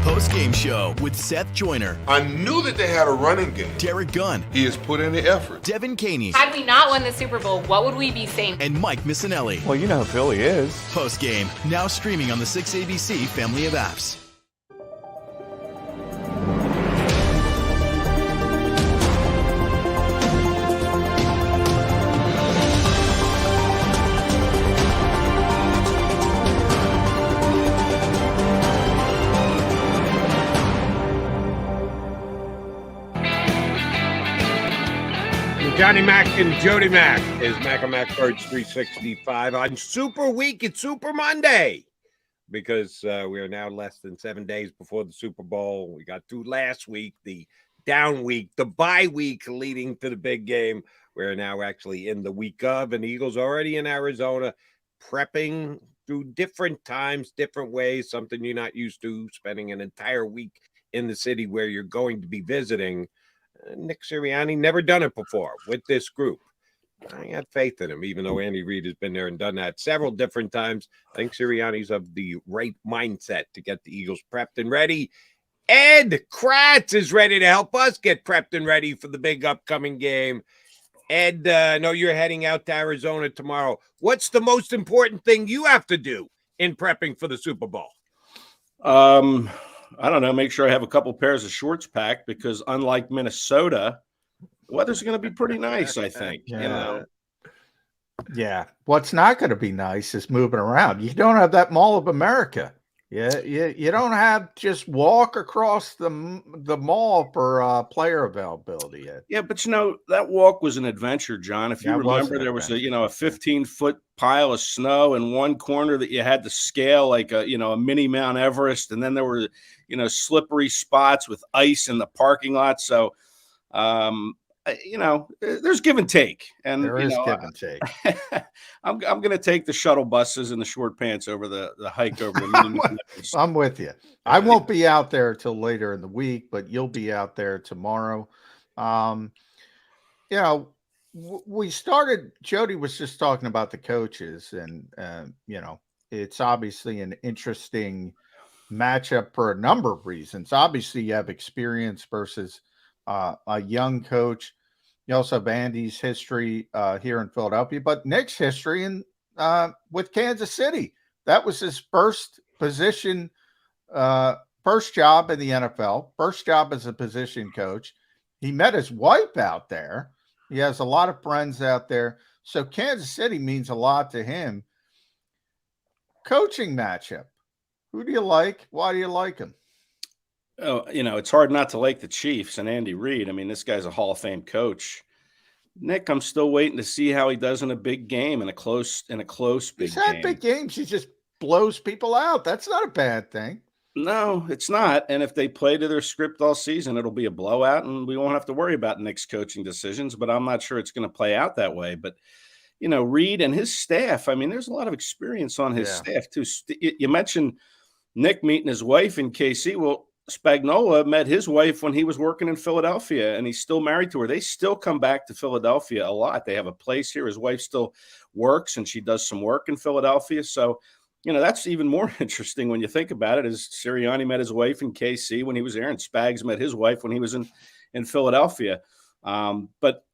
Post-game show with Seth Joyner. I knew that they had a running game. Derek Gunn. He has put in the effort. Devin Caney. Had we not won the Super Bowl, what would we be saying? And Mike Missanelli. Well, you know who Philly is. Post-game, now streaming on the 6ABC family of apps. Johnny Mac and Jody Mac is Mac and Mac Birds 365 on Super Week. It's Super Monday because we are now less than 7 days before the Super Bowl. We got through last week, the down week, the bye week leading to the big game. We're now actually in the week of, and the Eagles already in Arizona prepping through different times, different ways, something you're not used to, spending an entire week in the city where you're going to be visiting. Nick Sirianni, never done it before with this group. I got faith in him, even though Andy Reid has been there and done that several different times. I think Sirianni's of the right mindset to get the Eagles prepped and ready. Ed Kratz is ready to help us get prepped and ready for the big upcoming game. Ed, I know you're heading out to Arizona tomorrow. What's the most important thing you have to do in prepping for the Super Bowl? I don't know. Make sure I have a couple pairs of shorts packed because unlike Minnesota, the weather's going to be pretty nice, I think. Yeah. You know? Yeah. What's not going to be nice is moving around. You don't have that Mall of America. Yeah, you don't have just walk across the mall for player availability yet. Yeah, but that walk was an adventure, John. If you remember, there was a 15-foot pile of snow in one corner that you had to scale like a mini Mount Everest, and then there were slippery spots with ice in the parking lot. So there's give and take, and there is give and take. I'm going to take the shuttle buses and the short pants over the hike over the I'm with you. I won't be out there till later in the week, but you'll be out there tomorrow. We started. Jody was just talking about the coaches, and it's obviously an interesting matchup for a number of reasons. Obviously, you have experience versus a young coach. You also have Andy's history here in Philadelphia, but Nick's history with Kansas City. That was his first position, first job in the NFL, first job as a position coach. He met his wife out there. He has a lot of friends out there. So Kansas City means a lot to him. Coaching matchup. Who do you like? Why do you like him? Oh, it's hard not to like the Chiefs and Andy Reid. I mean, this guy's a Hall of Fame coach. Nick, I'm still waiting to see how he does in a big game, in a close big game. He's had big games. He just blows people out. That's not a bad thing. No, it's not. And if they play to their script all season, it'll be a blowout, and we won't have to worry about Nick's coaching decisions. But I'm not sure it's going to play out that way. But Reid and his staff. I mean, there's a lot of experience on his staff too. You mentioned Nick meeting his wife in KC. Well, Spagnuolo met his wife when he was working in Philadelphia, and he's still married to her. They still come back to Philadelphia a lot. They have a place here. His wife still works, and she does some work in Philadelphia. So, that's even more interesting when you think about it, is Sirianni met his wife in KC when he was there, and Spags met his wife when he was in Philadelphia. But,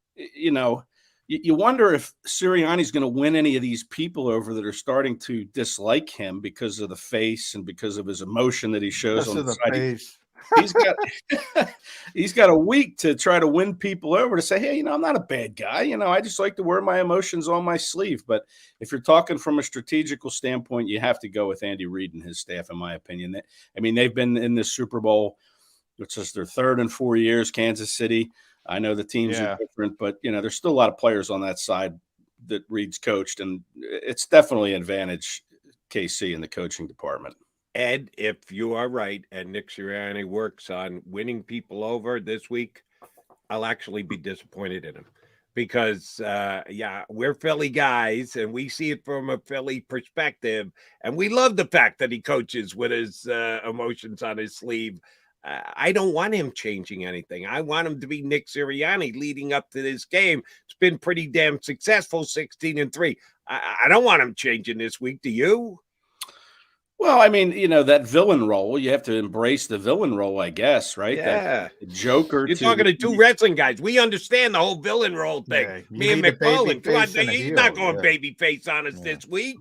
you wonder if Sirianni's going to win any of these people over that are starting to dislike him because of the face and because of his emotion that he shows on the side. Face. He's got a week to try to win people over to say, hey, I'm not a bad guy. I just like to wear my emotions on my sleeve. But if you're talking from a strategical standpoint, you have to go with Andy Reid and his staff, in my opinion. They've been in this Super Bowl, which is their third in 4 years, Kansas City. I know the teams are different, but, there's still a lot of players on that side that Reid's coached, and it's definitely an advantage KC in the coaching department. Ed, if you are right and Nick Sirianni works on winning people over this week, I'll actually be disappointed in him because, we're Philly guys and we see it from a Philly perspective, and we love the fact that he coaches with his emotions on his sleeve. I don't want him changing anything. I want him to be Nick Sirianni leading up to this game. It's been pretty damn successful, 16-3. I don't want him changing this week. Do you? Well, that villain role, you have to embrace the villain role, I guess, right? Yeah. That Joker. You're talking to two wrestling guys. We understand the whole villain role thing. Yeah, Me and McMullen. Come on, he's not going baby babyface on us this week.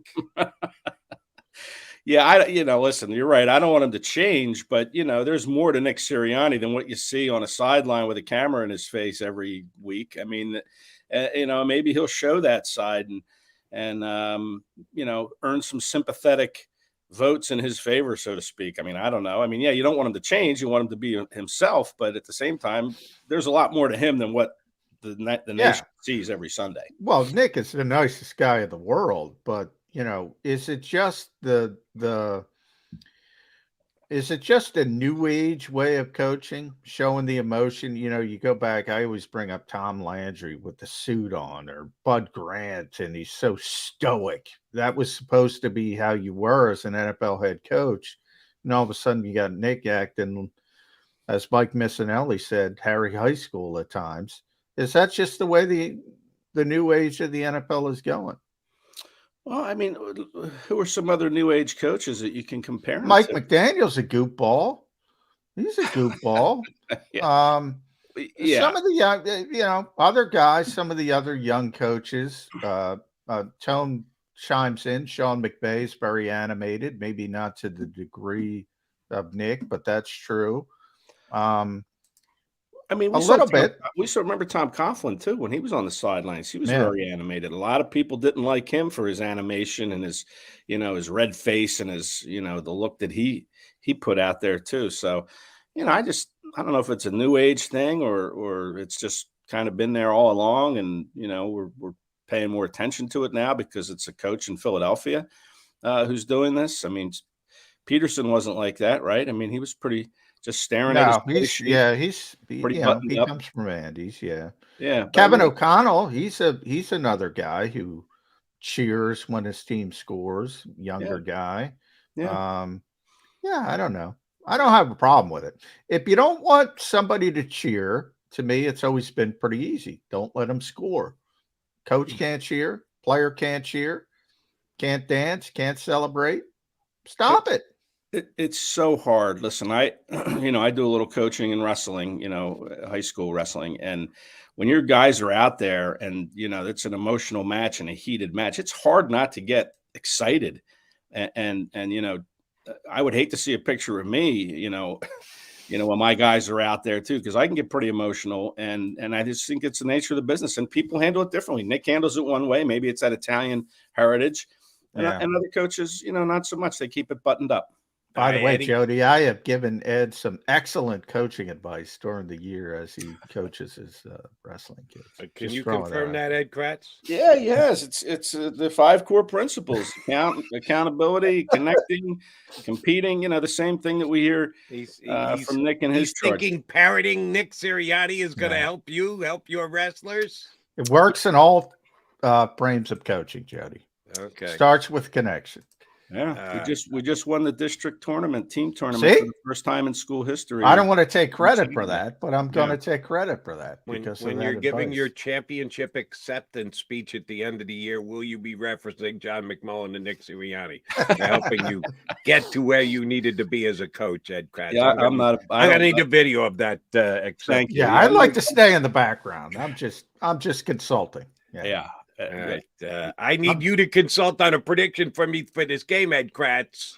Yeah, listen, you're right. I don't want him to change, but, there's more to Nick Sirianni than what you see on a sideline with a camera in his face every week. Maybe he'll show that side and earn some sympathetic votes in his favor, so to speak. I don't know. You don't want him to change. You want him to be himself, but at the same time, there's a lot more to him than what the nation sees every Sunday. Well, Nick is the nicest guy in the world, but is it just is it just a new age way of coaching, showing the emotion? You go back, I always bring up Tom Landry with the suit on, or Bud Grant, and he's so stoic. That was supposed to be how you were as an NFL head coach. And all of a sudden you got Nick acting, as Mike Missanelli said, Harry High School at times. Is that just the way the new age of the NFL is going. Well, I mean, who are some other new age coaches that you can compare him Mike to? McDaniel's a goofball. He's a goofball. Yeah. Some of the young, other guys, some of the other young coaches, Tone chimes in. Sean McVay's very animated, maybe not to the degree of Nick, but that's true. I mean, a little bit. We still remember Tom Coughlin too when he was on the sidelines. He was very animated. A lot of people didn't like him for his animation and his, his red face and his, the look that he put out there too. So, I don't know if it's a new age thing or it's just kind of been there all along, and we're paying more attention to it now because it's a coach in Philadelphia who's doing this. I mean, Peterson wasn't like that, right? I mean, he was pretty. Just staring at his he comes from Andy's, yeah. Kevin O'Connell, he's another guy who cheers when his team scores. Younger guy, I don't know. I don't have a problem with it. If you don't want somebody to cheer, to me, it's always been pretty easy. Don't let them score. Coach can't cheer, player can't cheer, can't dance, can't celebrate. Stop it. It's so hard. Listen, I do a little coaching in wrestling, high school wrestling. And when your guys are out there and, it's an emotional match and a heated match, it's hard not to get excited. And I would hate to see a picture of me, when my guys are out there too, because I can get pretty emotional. And I just think it's the nature of the business, and people handle it differently. Nick handles it one way. Maybe it's that Italian heritage. And other coaches, not so much. They keep it buttoned up. By the way, Jody, I have given Ed some excellent coaching advice during the year as he coaches his wrestling kids. Can you confirm that, Ed Kratz? Yeah, yes. It's the 5 core principles: accountability, connecting, competing. The same thing that we hear from Nick and his charge. Thinking parroting Nick Sirianni is going to help your wrestlers. It works in all frames of coaching, Jody. Okay. Starts with connection. Yeah, we just won the district team tournament for the first time in school history. I don't want to take credit for that, but I'm going to take credrit for that because when you're giving your championship acceptance speech at the end of the year, will you be referencing John McMullen and Nick Sirianni, helping you get to where you needed to be as a coach, Ed Kratz? Yeah, I'm gonna need a video of that. Thank you. Yeah, I'd like to stay in the background. I'm just consulting. Yeah. I need you to consult on a prediction for me for this game, Ed Kratz.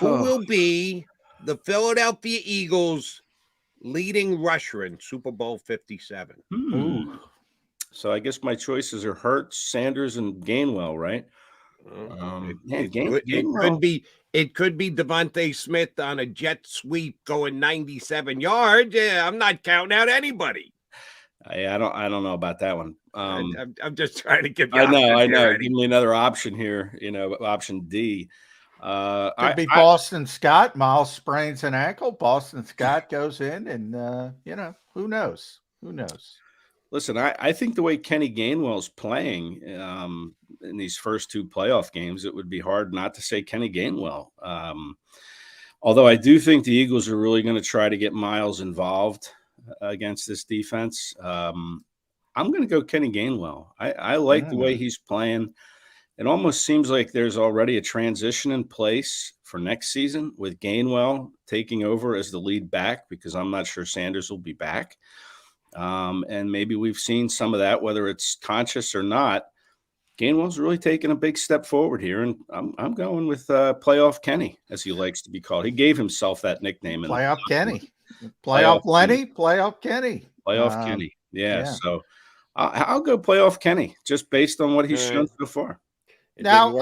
Who will be the Philadelphia Eagles' leading rusher in Super Bowl 57? Ooh. So I guess my choices are Hurts, Sanders, and Gainwell, right? It could be Devontae Smith on a jet sweep going 97 yards. Yeah, I'm not counting out anybody. I don't know about that one. I'm just trying to give you. I know. Give me another option here. Option D. Could be Boston Scott. Miles sprains an ankle. Boston Scott goes in, and who knows? Who knows? Listen, I think the way Kenny Gainwell's playing in these first 2 playoff games, it would be hard not to say Kenny Gainwell. Although I do think the Eagles are really going to try to get Miles involved against this defense. I'm going to go Kenny Gainwell. I like the way he's playing. It almost seems like there's already a transition in place for next season with Gainwell taking over as the lead back, because I'm not sure Sanders will be back. And maybe we've seen some of that, whether it's conscious or not. Gainwell's really taken a big step forward here, and I'm going with Playoff Kenny, as he likes to be called. He gave himself that nickname. Playoff Kenny. Playoff Lenny, Playoff Kenny. Playoff Kenny. Yeah. So I'll go Playoff Kenny just based on what he's shown so far. Now,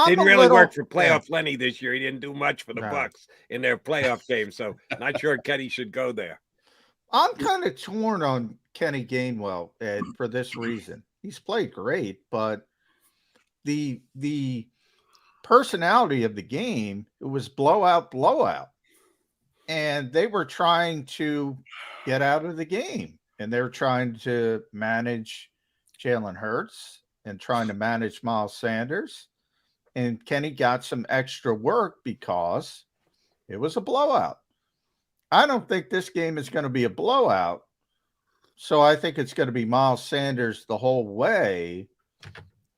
didn't really work for Playoff Lenny this year. He didn't do much for the Bucs in their playoff game, so not sure Kenny should go there. I'm kind of torn on Kenny Gainwell, Ed, for this reason. He's played great, but the personality of the game, it was blowout. And they were trying to get out of the game, and they were trying to manage Jalen Hurts and trying to manage Miles Sanders. And Kenny got some extra work because it was a blowout. I don't think this game is going to be a blowout, So I think it's going to be Miles Sanders the whole way.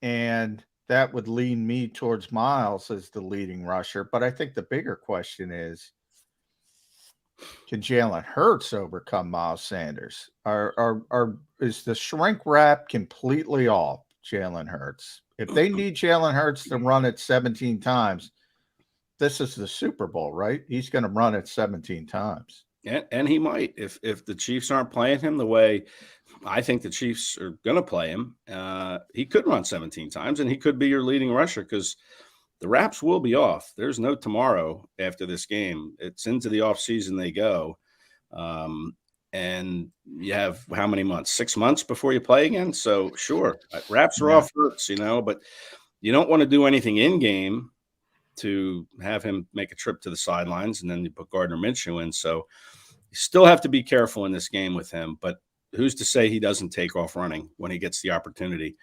And that would lean me towards Miles as the leading rusher. But I think the bigger question is, can Jalen Hurts overcome Miles Sanders? Is the shrink wrap completely off Jalen Hurts? If they need Jalen Hurts to run it 17 times, this is the Super Bowl, right? He's going to run it 17 times. And he might, if the Chiefs aren't playing him the way I think the Chiefs are going to play him, he could run 17 times, and he could be your leading rusher because the wraps will be off. There's no tomorrow after this game. It's into the offseason they go. And you have how many months? 6 months before you play again? So, sure, wraps are off Hurts, but you don't want to do anything in-game to have him make a trip to the sidelines, and then you put Gardner Minshew in. So you still have to be careful in this game with him. But who's to say he doesn't take off running when he gets the opportunity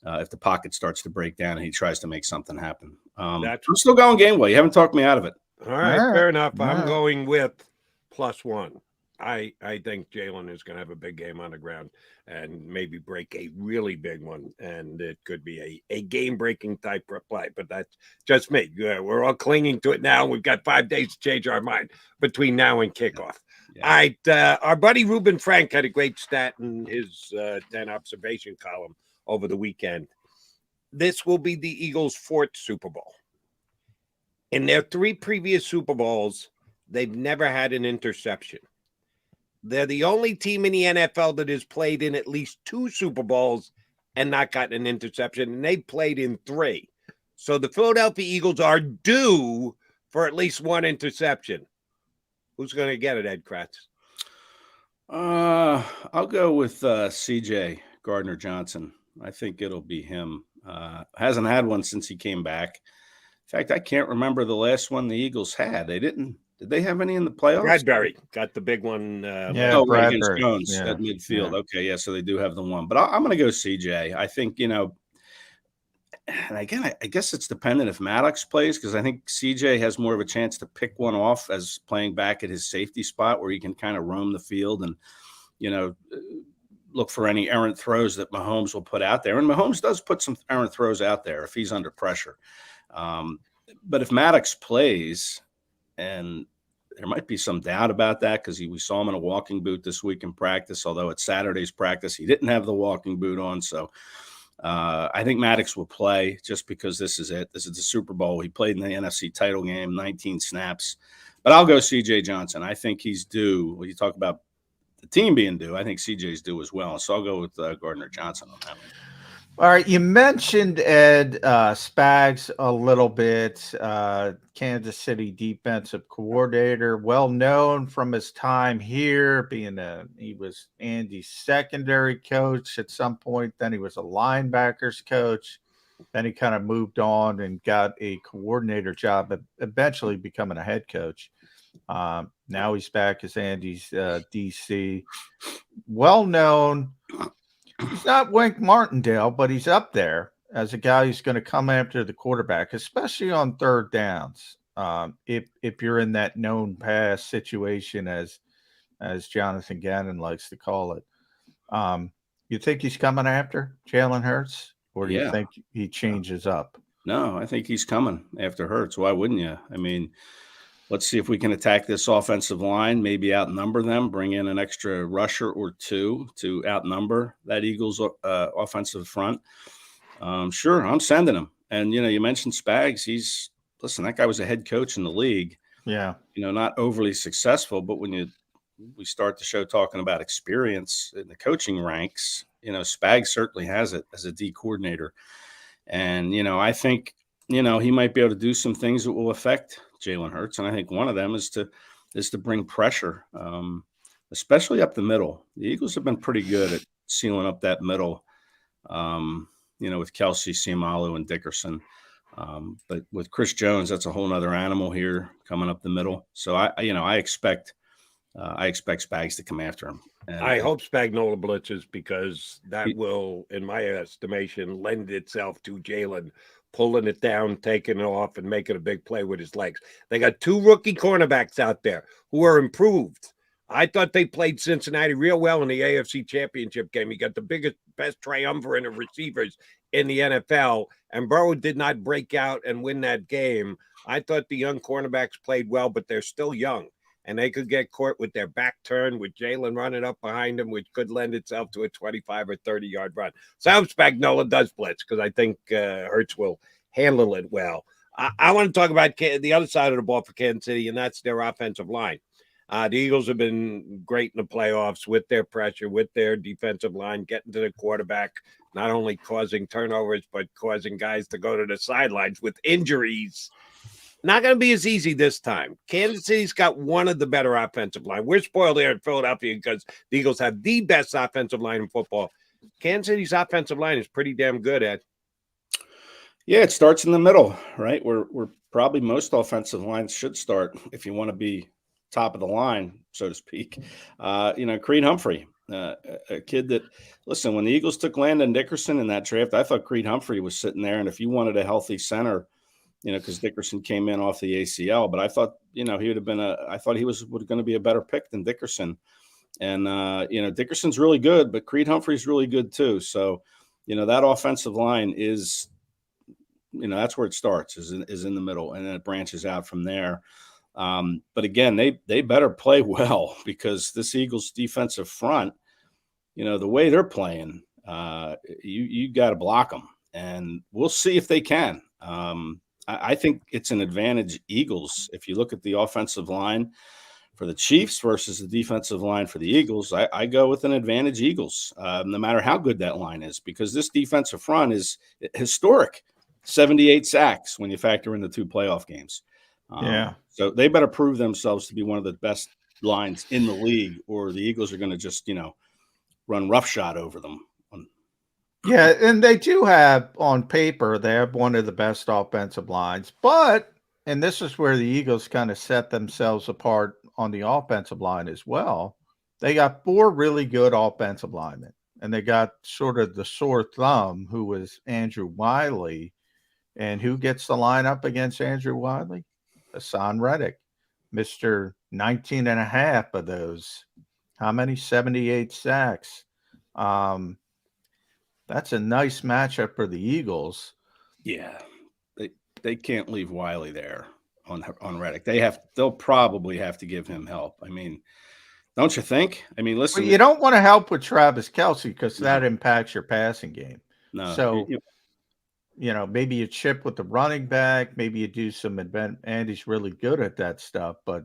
if the pocket starts to break down and he tries to make something happen? I'm still going Gameway. You haven't talked me out of it. All right, fair enough. I'm going with +1. I think Jalen is going to have a big game on the ground and maybe break a really big one, and it could be a game-breaking type play, but that's just me. We're all clinging to it now. We've got 5 days to change our mind between now and kickoff. Yeah. All right, our buddy Reuben Frank had a great stat in his 10 observation column over the weekend. This will be the Eagles' 4th Super Bowl. In their 3 previous Super Bowls, they've never had an interception. They're the only team in the NFL that has played in at least 2 Super Bowls and not gotten an interception, and they played in 3. So the Philadelphia Eagles are due for at least 1 interception. Who's going to get it, Ed Kratz? I'll go with CJ Gardner Johnson. I think it'll be him. Hasn't had one since he came back. In fact, I can't remember the last one the Eagles had. They didn't. Did they have any in the playoffs? Bradbury got the big one. Right against Jones at midfield. Yeah. Okay, yeah, so they do have the one. But I'm going to go CJ. I think, and again, I guess it's dependent if Maddox plays, because I think CJ has more of a chance to pick one off as playing back at his safety spot where he can kind of roam the field and, look for any errant throws that Mahomes will put out there. And Mahomes does put some errant throws out there if he's under pressure. But if Maddox plays, and there might be some doubt about that because we saw him in a walking boot this week in practice, although at Saturday's practice, he didn't have the walking boot on. So I think Maddox will play just because this is it. This is the Super Bowl. He played in the NFC title game, 19 snaps. But I'll go C.J. Johnson. I think he's due. When you talk about the team being due, I think C.J.'s due as well. So I'll go with Gardner Johnson on that one. All right, you mentioned Ed Spags a little bit, Kansas City defensive coordinator, well known from his time here, he was Andy's secondary coach at some point. Then he was a linebackers coach. Then he kind of moved on and got a coordinator job, eventually becoming a head coach. Now he's back as Andy's DC. Well known. He's not Wink Martindale, but he's up there as a guy who's going to come after the quarterback, especially on third downs. If you're in that known pass situation, as Jonathan Gannon likes to call it, you think he's coming after Jalen Hurts, or do you think he changes up? No, I think he's coming after Hurts. Why wouldn't you? I mean, let's see if we can attack this offensive line, maybe outnumber them, bring in an extra rusher or 2 to outnumber that Eagles offensive front. Sure, I'm sending him. And, you mentioned Spags. Listen, that guy was a head coach in the league. Yeah. Not overly successful, but when we start the show talking about experience in the coaching ranks, Spags certainly has it as a D coordinator. And, I think, he might be able to do some things that will affect Jalen Hurts, and I think one of them is to bring pressure, especially up the middle. The Eagles have been pretty good at sealing up that middle, with Kelsey, Spagnuolo, and Dickerson. But with Chris Jones, that's a whole nother animal here coming up the middle. So I expect Spags to come after him. And I hope Spagnuolo blitzes, because that will, in my estimation, lend itself to Jalen pulling it down, taking it off, and making a big play with his legs. They got 2 rookie cornerbacks out there who are improved. I thought they played Cincinnati real well in the AFC Championship game. He got the best triumvirate of receivers in the NFL, and Burrow did not break out and win that game. I thought the young cornerbacks played well, but they're still young, and they could get caught with their back turned with Jalen running up behind them, which could lend itself to a 25 or 30-yard run. So I hope Spagnuolo does blitz because I think Hurts will handle it well. I want to talk about the other side of the ball for Kansas City, and that's their offensive line. The Eagles have been great in the playoffs with their pressure, with their defensive line, getting to the quarterback, not only causing turnovers, but causing guys to go to the sidelines with injuries. Not going to be as easy this time. Kansas City's got one of the better offensive line. We're spoiled here in Philadelphia because the Eagles have the best offensive line in football. Kansas City's offensive line is pretty damn good, Ed. Yeah, it starts in the middle, right? Where probably most offensive lines should start if you want to be top of the line, so to speak. Creed Humphrey, a kid that, listen, when the Eagles took Landon Dickerson in that draft, I thought Creed Humphrey was sitting there. And if you wanted a healthy center, because Dickerson came in off the ACL, but I thought, he would have been I thought he was going to be a better pick than Dickerson. And, Dickerson's really good, but Creed Humphrey's really good too. So, that offensive line is, that's where it starts is in the middle, and then it branches out from there. But again, they better play well because this Eagles defensive front, the way they're playing, you got to block them, and we'll see if they can. I think it's an advantage Eagles. If you look at the offensive line for the Chiefs versus the defensive line for the Eagles, I go with an advantage Eagles, no matter how good that line is, because this defensive front is historic, 78 sacks when you factor in the 2 playoff games. So they better prove themselves to be one of the best lines in the league, or the Eagles are going to just, run roughshod over them. Yeah, and they do have, on paper, they have one of the best offensive lines. But, and this is where the Eagles kind of set themselves apart on the offensive line as well, they got 4 really good offensive linemen. And they got sort of the sore thumb, who was Andrew Wiley. And who gets the lineup against Andrew Wiley? Hassan Reddick, Mr. 19 and a half of those. How many? 78 sacks. That's a nice matchup for the Eagles. Yeah, they can't leave Wiley there on Reddick. They'll probably have to give him help. I mean, don't you think? I mean, listen, well, you don't want to help with Travis Kelsey because that impacts your passing game. No, so maybe you chip with the running back, maybe you do some Andy's really good at that stuff, but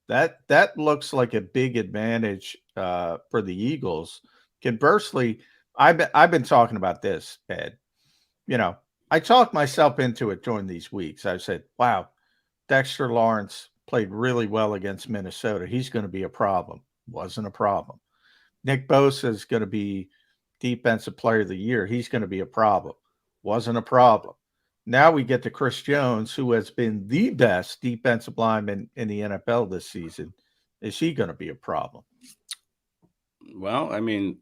that looks like a big advantage for the Eagles. Conversely, I've been talking about this, Ed. I talked myself into it during these weeks. I said, wow, Dexter Lawrence played really well against Minnesota. He's going to be a problem. Wasn't a problem. Nick Bosa is going to be Defensive Player of the Year. He's going to be a problem. Wasn't a problem. Now we get to Chris Jones, who has been the best defensive lineman in the NFL this season. Is he going to be a problem? Well, I mean,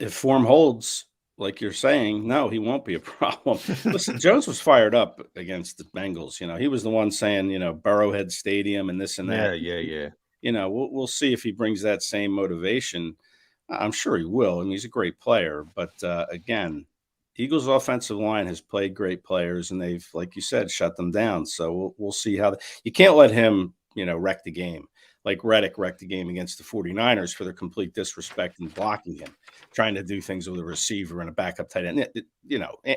if form holds, like you're saying, no, he won't be a problem. Listen, Jones was fired up against the Bengals. He was the one saying, Burrowhead Stadium and this and that. Yeah. We'll see if he brings that same motivation. I'm sure he will. I mean, he's a great player. But again, Eagles' offensive line has played great players, and they've, like you said, shut them down. So we'll see how you can't let him, wreck the game. Like Reddick wrecked the game against the 49ers for their complete disrespect in blocking him, trying to do things with a receiver and a backup tight end.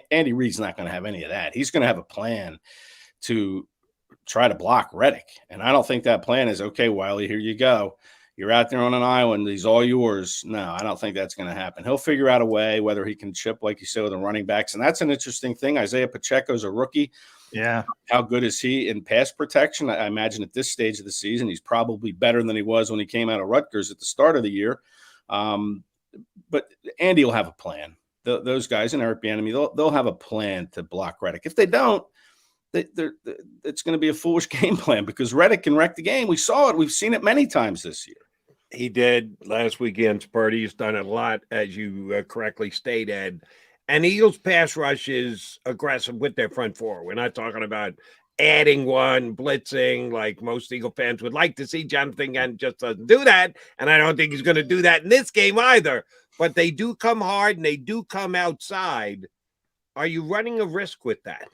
Andy Reid's not going to have any of that. He's going to have a plan to try to block Reddick. And I don't think that plan is, okay, Wiley, here you go. You're out there on an island. He's all yours. No, I don't think that's going to happen. He'll figure out a way, whether he can chip, like you said, with the running backs. And that's an interesting thing. Isaiah Pacheco's a rookie. Yeah. How good is he in pass protection? I imagine at this stage of the season, he's probably better than he was when he came out of Rutgers at the start of the year. But Andy will have a plan. Those guys in Eric Bieniemy, they'll have a plan to block Reddick. If they don't, it's going to be a foolish game plan because Reddick can wreck the game. We saw it. We've seen it many times this year. He did last weekend. Purdy has done it a lot, as you correctly stated. And Eagles pass rush is aggressive with their front four. We're not talking about adding one, blitzing, like most Eagle fans would like to see. Jonathan Gannon just doesn't do that, and I don't think he's going to do that in this game either. But they do come hard, and they do come outside. Are you running a risk with that?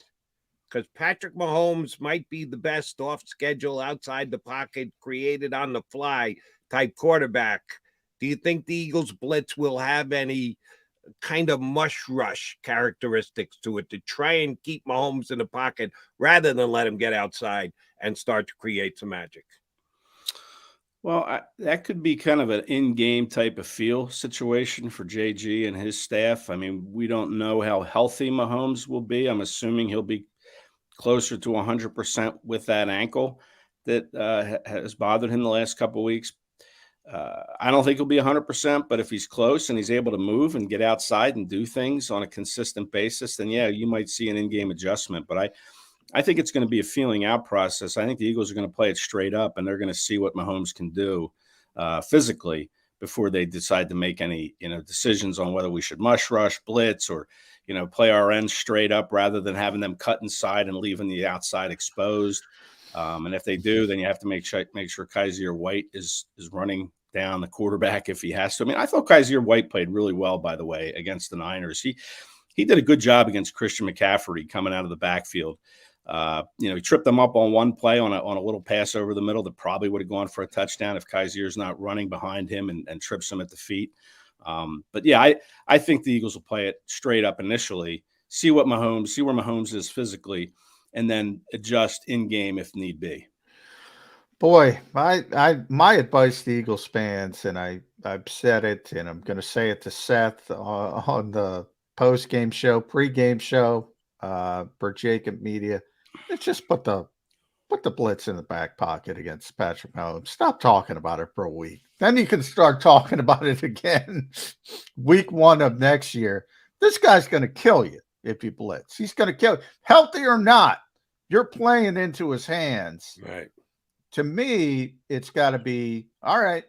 Because Patrick Mahomes might be the best off-schedule, outside the pocket, created on the fly type quarterback. Do you think the Eagles blitz will have any kind of mush rush characteristics to it to try and keep Mahomes in the pocket rather than let him get outside and start to create some magic? Well, that could be kind of an in-game type of feel situation for JG and his staff. I mean, we don't know how healthy Mahomes will be. I'm assuming he'll be closer to 100% with that ankle that has bothered him the last couple of weeks. I don't think he'll be 100%, but if he's close and he's able to move and get outside and do things on a consistent basis, then yeah, you might see an in-game adjustment. But I think it's going to be a feeling out process. I think the Eagles are going to play it straight up, and they're going to see what Mahomes can do physically before they decide to make any decisions on whether we should mush rush, blitz, or play our ends straight up rather than having them cut inside and leaving the outside exposed. And if they do, then you have to make sure Kaiser White is running down the quarterback if he has to. I mean, I thought Kaiser White played really well, by the way, against the Niners. He did a good job against Christian McCaffrey coming out of the backfield. He tripped them up on one play on a little pass over the middle that probably would have gone for a touchdown if Kaiser's not running behind him and trips him at the feet. But yeah, I think the Eagles will play it straight up initially, see where Mahomes is physically, and then adjust in game if need be. Boy, my advice to Eagles fans, and I've said it, and I'm going to say it to Seth on the post-game show, pre-game show for JAKIB Media, is just put the blitz in the back pocket against Patrick Mahomes. Stop talking about it for a week. Then you can start talking about it again week 1 of next year. This guy's going to kill you if you blitz. He's going to kill you. Healthy or not, you're playing into his hands. Right. To me, it's got to be, all right,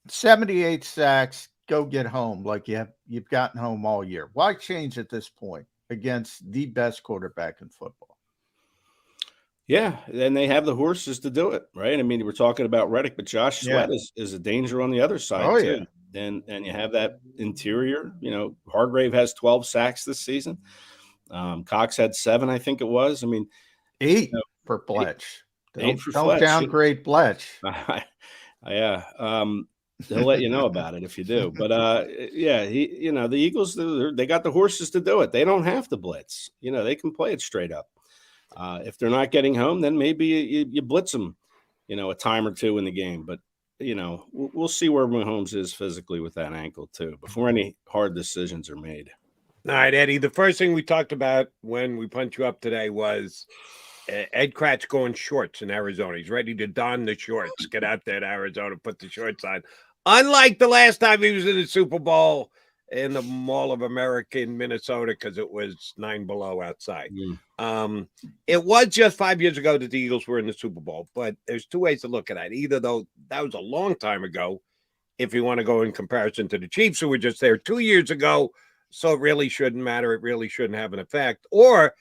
78 sacks, go get home like you've gotten home all year. Why change at this point against the best quarterback in football? Yeah, and they have the horses to do it, right? I mean, we're talking about Reddick, but Josh Sweat is a danger on the other side too. Yeah. And you have that interior. Hargrave has 12 sacks this season. Cox had 7, I think it was. I mean, 8 for Bletch. Don't Fletch. downgrade Bletch. Yeah. They'll let you know about it if you do. But yeah, the Eagles, they got the horses to do it. They don't have to blitz. They can play it straight up. If they're not getting home, then maybe you blitz them, a time or two in the game. But we'll see where Mahomes is physically with that ankle too before any hard decisions are made. All right, Eddie. The first thing we talked about when we punched you up today was Ed Kratz going shorts in Arizona. He's ready to don the shorts, get out there to Arizona, put the shorts on. Unlike the last time he was in the Super Bowl in the Mall of America in Minnesota because it was 9 below outside. It was just 5 years ago that the Eagles were in the Super Bowl, but there's 2 ways to look at it. Either though that was a long time ago, if you want to go in comparison to the Chiefs who were just there 2 years ago, so it really shouldn't matter. It really shouldn't have an effect. Or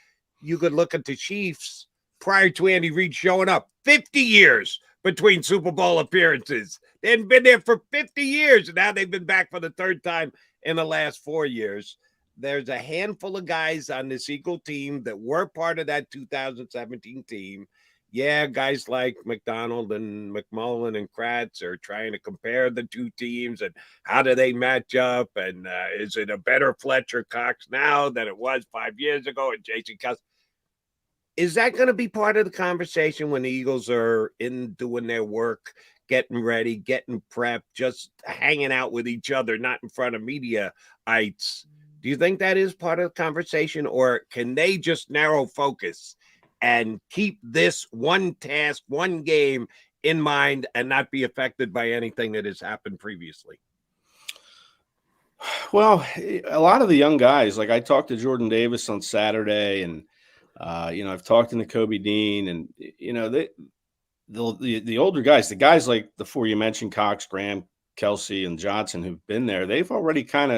you could look at the Chiefs prior to Andy Reid showing up. 50 years between Super Bowl appearances. They hadn't been there for 50 years, and now they've been back for the 3rd time in the last 4 years. There's a handful of guys on this Eagle team that were part of that 2017 team. Yeah, guys like McDonald and McMullen and Kratz are trying to compare the 2 teams and how do they match up, and is it a better Fletcher Cox now than it was 5 years ago, and Jason Kelsey? Is that going to be part of the conversation when the Eagles are in doing their work, getting ready, getting prepped, just hanging out with each other, not in front of media-ites? Do you think that is part of the conversation, or can they just narrow focus and keep this one task, one game in mind and not be affected by anything that has happened previously? Well, a lot of the young guys, like I talked to Jordan Davis on Saturday, and I've talked to Kobe Dean, and the older guys, the guys like the 4 you mentioned, Cox, Graham, Kelsey, and Johnson, who've been there, they've already kind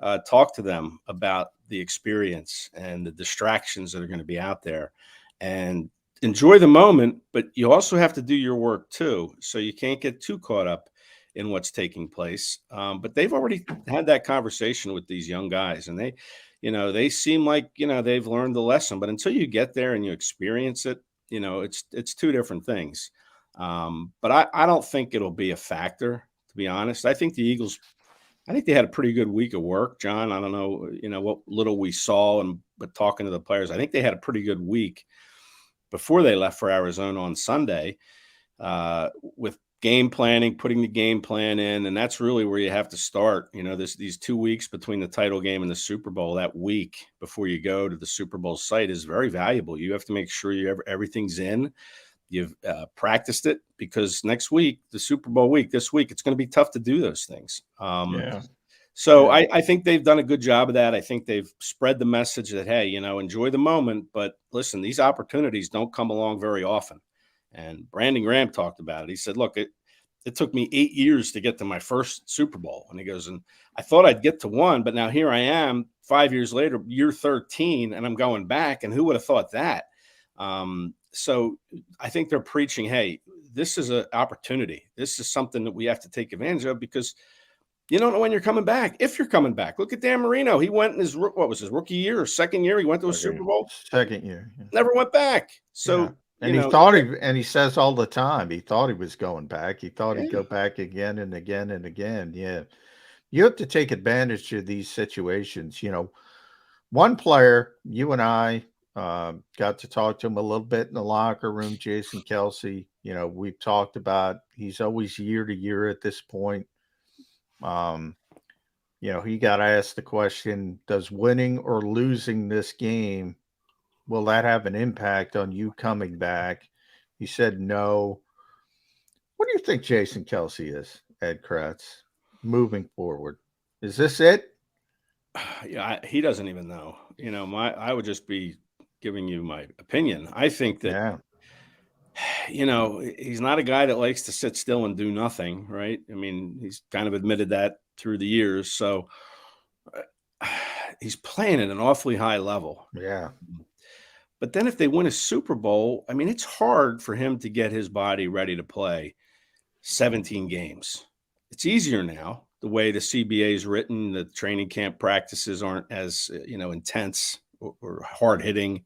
of talked to them about the experience and the distractions that are going to be out there. and enjoy the moment, but you also have to do your work too. So you can't get too caught up in what's taking place. But they've already had that conversation with these young guys, and they seem like, they've learned the lesson, but until you get there and you experience it, it's two different things. But I don't think it'll be a factor, to be honest. I think the Eagles, they had a pretty good week of work, John. I don't know, what little we saw, but talking to the players, I think they had a pretty good week before they left for Arizona on Sunday, with game planning, putting the game plan in. And that's really where you have to start. These 2 weeks between the title game and the Super Bowl, that week before you go to the Super Bowl site is very valuable. You have to make sure everything's in. You've practiced it, because next week, the Super Bowl week, this week, it's going to be tough to do those things. So I think they've done a good job of that. I think they've spread the message that, hey, enjoy the moment, but listen, these opportunities don't come along very often. And Brandon Graham talked about it. He said, look, it took me 8 years to get to my first Super Bowl. And he goes, and I thought I'd get to one, but now here I am 5 years later, year 13, and I'm going back. And who would have thought that? So I think they're preaching, hey, this is an opportunity. This is something that we have to take advantage of, because you don't know when you're coming back. If you're coming back, look at Dan Marino. He went in his rookie year or second year. He went to a Super Bowl. Second year. Yeah. Never went back. So, and he says all the time, he thought he was going back. He thought he'd go back again and again and again. Yeah. You have to take advantage of these situations. One player, you and I got to talk to him a little bit in the locker room, Jason Kelsey. We've talked about, he's always year to year at this point. He got asked the question, does winning or losing this game, will that have an impact on you coming back? He said no. What do you think Jason Kelsey is, Ed Kratz, moving forward? Is this it? Yeah, he doesn't even know. I would just be giving you my opinion. I think that, he's not a guy that likes to sit still and do nothing, right? I mean, he's kind of admitted that through the years. So he's playing at an awfully high level. Yeah. But then if they win a Super Bowl, I mean, it's hard for him to get his body ready to play 17 games. It's easier now, the way the CBA is written. The training camp practices aren't as, intense or hard hitting.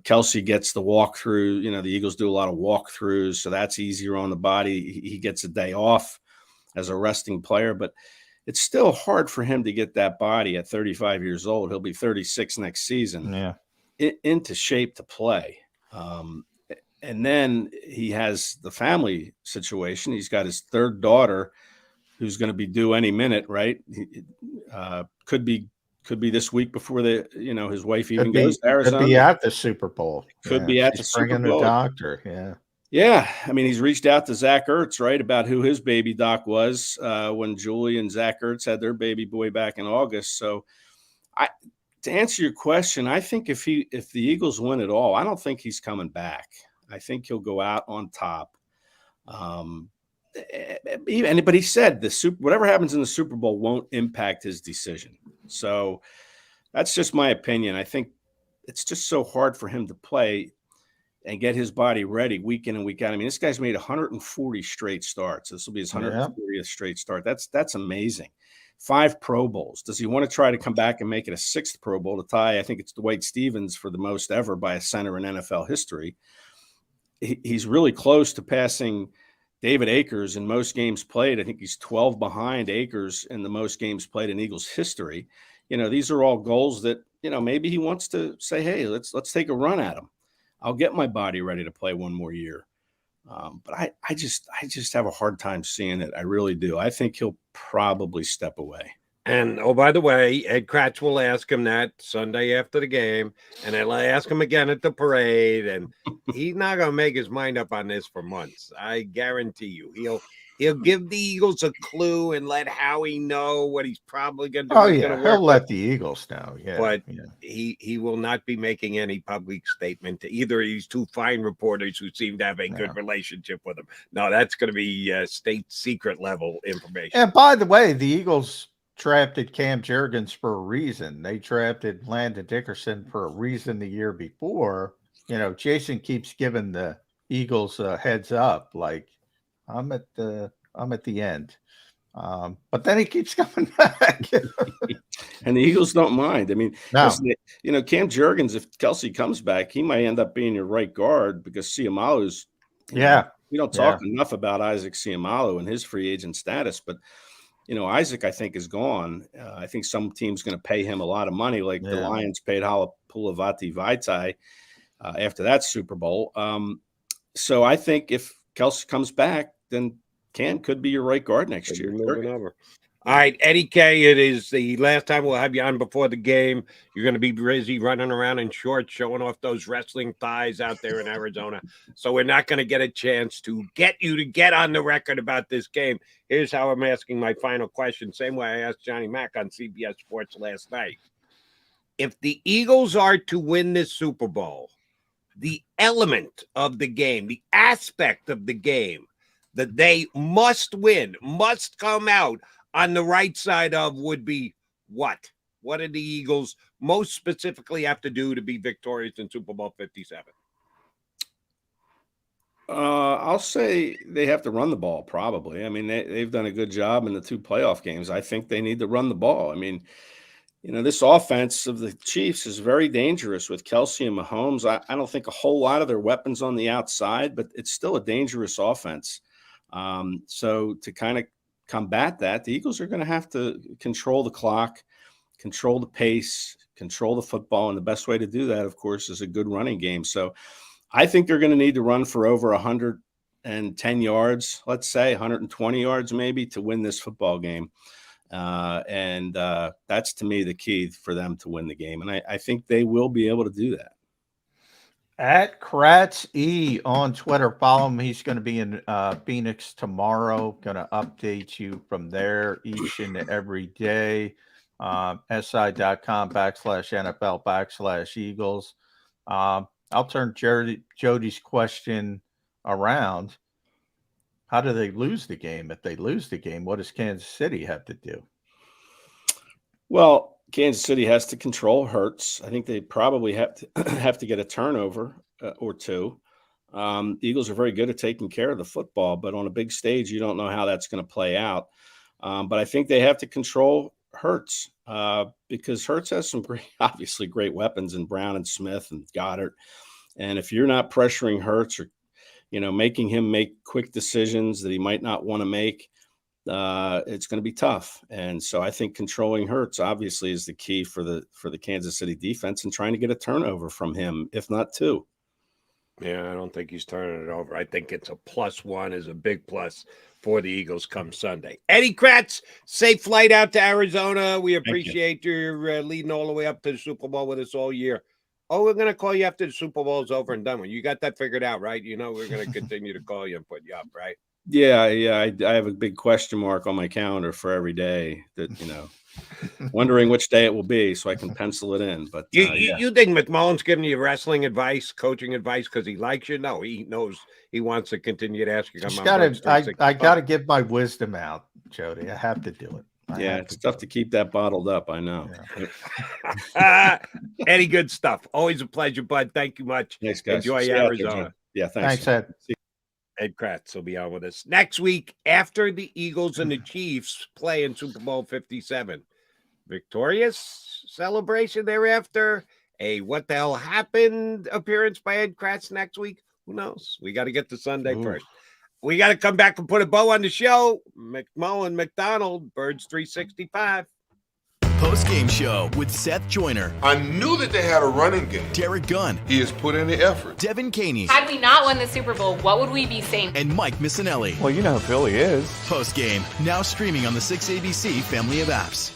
Kelsey gets the walkthrough. The Eagles do a lot of walkthroughs, so that's easier on the body. He gets a day off as a resting player, but it's still hard for him to get that body at 35 years old. He'll be 36 next season. Yeah. Into shape to play. And then he has the family situation. He's got his third daughter who's going to be due any minute, right? Could be this week before his wife even goes to Arizona. Could be at the Super Bowl. Could be at the Super Bowl. Bringing the doctor. Yeah. Yeah. I mean, he's reached out to Zach Ertz, right, about who his baby doc was when Julie and Zach Ertz had their baby boy back in August. So to answer your question, I think if the Eagles win it all, I don't think he's coming back. I think he'll go out on top. But he said whatever happens in the Super Bowl won't impact his decision. So that's just my opinion. I think it's just so hard for him to play and get his body ready week in and week out. I mean, this guy's made 140 straight starts. This will be his 140th straight start. That's amazing. 5 Pro Bowls. Does he want to try to come back and make it a 6th Pro Bowl to tie? I think it's Dwight Stevens for the most ever by a center in NFL history. He's really close to passing David Akers in most games played. I think he's 12 behind Akers in the most games played in Eagles history. These are all goals that, maybe he wants to say, hey, let's take a run at them. I'll get my body ready to play one more year. But I just have a hard time seeing it. I really do. I think he'll probably step away. And, oh, by the way, Ed Kratz will ask him that Sunday after the game, and they'll ask him again at the parade, and he's not going to make his mind up on this for months. I guarantee you. He'll give the Eagles a clue and let Howie know what he's probably going to do. Oh, yeah, he'll let the Eagles know. Yeah, but he will not be making any public statement to either of these two fine reporters who seem to have a good relationship with him. No, that's going to be state secret level information. And by the way, the Eagles drafted Cam Jurgens for a reason. They drafted Landon Dickerson for a reason the year before. You know, Jason keeps giving the Eagles a heads up, like I'm at the end. But then he keeps coming back. And the Eagles don't mind. I mean, No. listen, you know, Cam Jurgens, if Kelsey comes back, he might end up being your right guard because Siamalu's we don't talk enough about Isaac Siamalu and his free agent status, but you know, Isaac, I think, is gone. I think some team's going to pay him a lot of money, like the Lions paid Halapoulivaati Vaitai after that Super Bowl. So I think if Kelsey comes back, then Cam could be your right guard next year. All right, Eddie K, it is the last time we'll have you on before the game. You're going to be busy running around in shorts, showing off those wrestling thighs out there in Arizona. So we're not going to get a chance to get you to get on the record about this game. Here's how I'm asking my final question. Same way I asked Johnny Mack on CBS Sports last night. If the Eagles are to win this Super Bowl, the element of the game, the aspect of the game that they must win, must come out on the right side of would be what? What do the Eagles most specifically have to do to be victorious in Super Bowl 57? I'll say they have to run the ball, probably. I mean, they've done a good job in the 2 playoff games. I think they need to run the ball. I mean, you know, this offense of the Chiefs is very dangerous with Kelsey and Mahomes. I don't think a whole lot of their weapons on the outside, but it's still a dangerous offense. So to kind of combat that, the Eagles are going to have to control the clock, control the pace, control the football. And the best way to do that, of course, is a good running game. So I think they're going to need to run for over 110 yards, let's say 120 yards maybe, to win this football game. And that's, to me, the key for them to win the game. And I think they will be able to do that. At Kratz E on Twitter, follow him. He's going to be in Phoenix tomorrow. Going to update you from there each and every day. SI.com/NFL/Eagles. I'll turn Jody's question around. How do they lose the game? If they lose the game, what does Kansas City have to do? Well, Kansas City has to control Hurts. I think they probably have to get a turnover or two. The Eagles are very good at taking care of the football, but on a big stage, you don't know how that's going to play out. But I think they have to control Hurts because Hurts has some obviously great weapons in Brown and Smith and Goddard. And if you're not pressuring Hurts or, you know, making him make quick decisions that he might not want to make, it's going to be tough. And so I think controlling Hurts obviously is the key for the Kansas City defense and trying to get a turnover from him, if not 2. Yeah, I don't think he's turning it over. I think it's a +1 is a big plus for the Eagles come Sunday. Eddie Kratz, safe flight out to Arizona. We appreciate your leading all the way up to the Super Bowl with us all year. Oh, we're going to call you after the Super Bowl is over and done with. You got that figured out, right? You know we're going to continue to call you and put you up, right? Yeah. I have a big question mark on my calendar for every day that, you know, wondering which day it will be so I can pencil it in. But you think McMullen's giving you wrestling advice, coaching advice because he likes you? No, he knows he wants to continue to ask you. I got to give my wisdom out, Jody. I have to do it. It's tough to keep that bottled up. I know. Yeah. Eddie, good stuff. Always a pleasure, bud. Thank you much. Thanks, guys. Enjoy Arizona. Yeah, thanks. Thanks, Ed. Ed Kratz will be on with us next week after the Eagles and the Chiefs play in Super Bowl 57. Victorious celebration thereafter. A what the hell happened appearance by Ed Kratz next week. Who knows? We got to get to Sunday first. We got to come back and put a bow on the show. McMullen, McDonald, Birds 365. Post-game show with Seth Joyner. I knew that they had a running game. Derek Gunn. He has put in the effort. Devin Caney. Had we not won the Super Bowl, what would we be saying? And Mike Missanelli. Well, you know who Philly is. Post-game, now streaming on the 6ABC family of apps.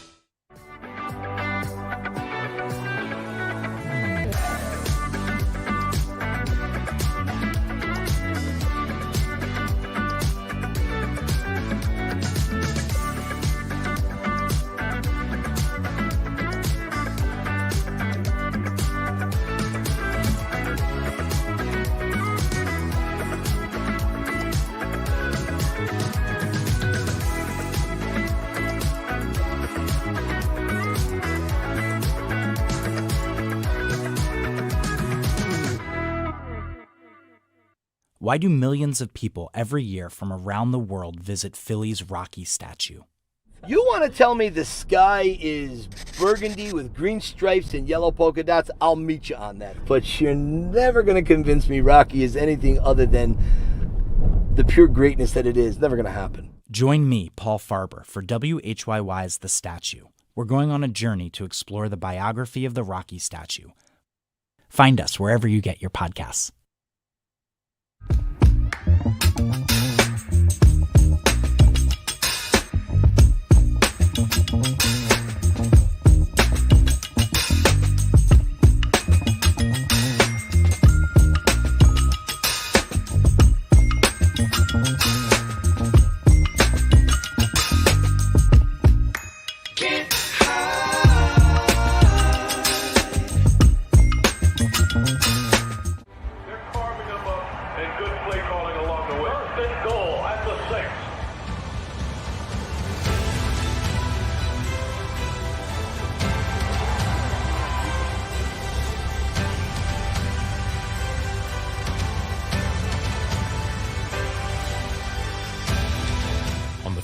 Why do millions of people every year from around the world visit Philly's Rocky statue? You want to tell me the sky is burgundy with green stripes and yellow polka dots? I'll meet you on that. But you're never going to convince me Rocky is anything other than the pure greatness that it is. Never going to happen. Join me, Paul Farber, for WHYY's The Statue. We're going on a journey to explore the biography of the Rocky statue. Find us wherever you get your podcasts.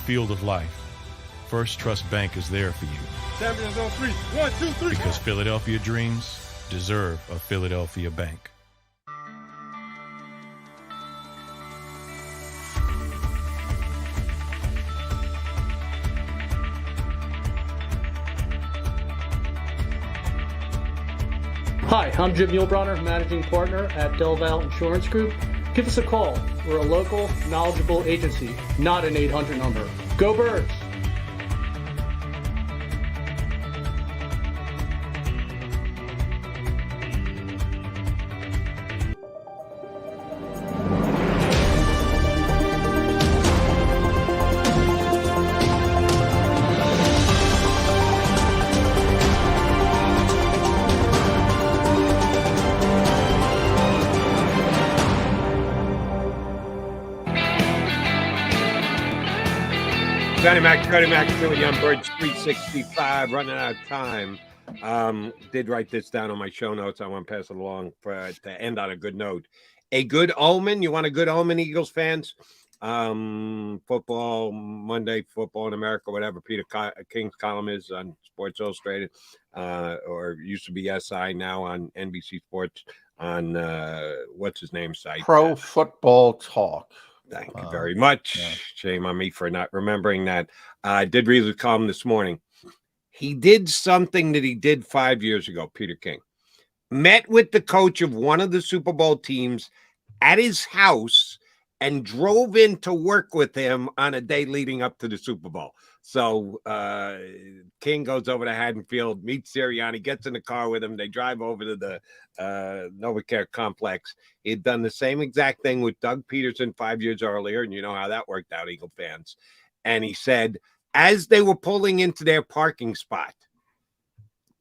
Field of life, First Trust Bank is there for you. Champions on 3. 1, 2, 3. Because Philadelphia dreams deserve a Philadelphia bank. Hi, I'm Jim Muehlbronner, Managing Partner at Del Valle Insurance Group. Give us a call. We're a local, knowledgeable agency, not an 800 number. Go Birds! Johnny Mac doing Young Birds 365, running out of time. Did write this down on my show notes. I want to pass it along to end on a good note. A good omen. You want a good omen, Eagles fans? Football Monday, Football in America, whatever Peter King's column is on Sports Illustrated, or used to be SI, now on NBC Sports on what's his name site? Pro Football Talk. Thank you very much. Yeah. Shame on me for not remembering that. I did read the column this morning. He did something that he did 5 years ago, Peter King. Met with the coach of one of the Super Bowl teams at his house and drove in to work with him on a day leading up to the Super Bowl. So King goes over to Haddonfield, meets Sirianni, gets in the car with him. They drive over to the NovaCare complex. He had done the same exact thing with Doug Peterson 5 years earlier, and you know how that worked out, Eagle fans. And he said, as they were pulling into their parking spot,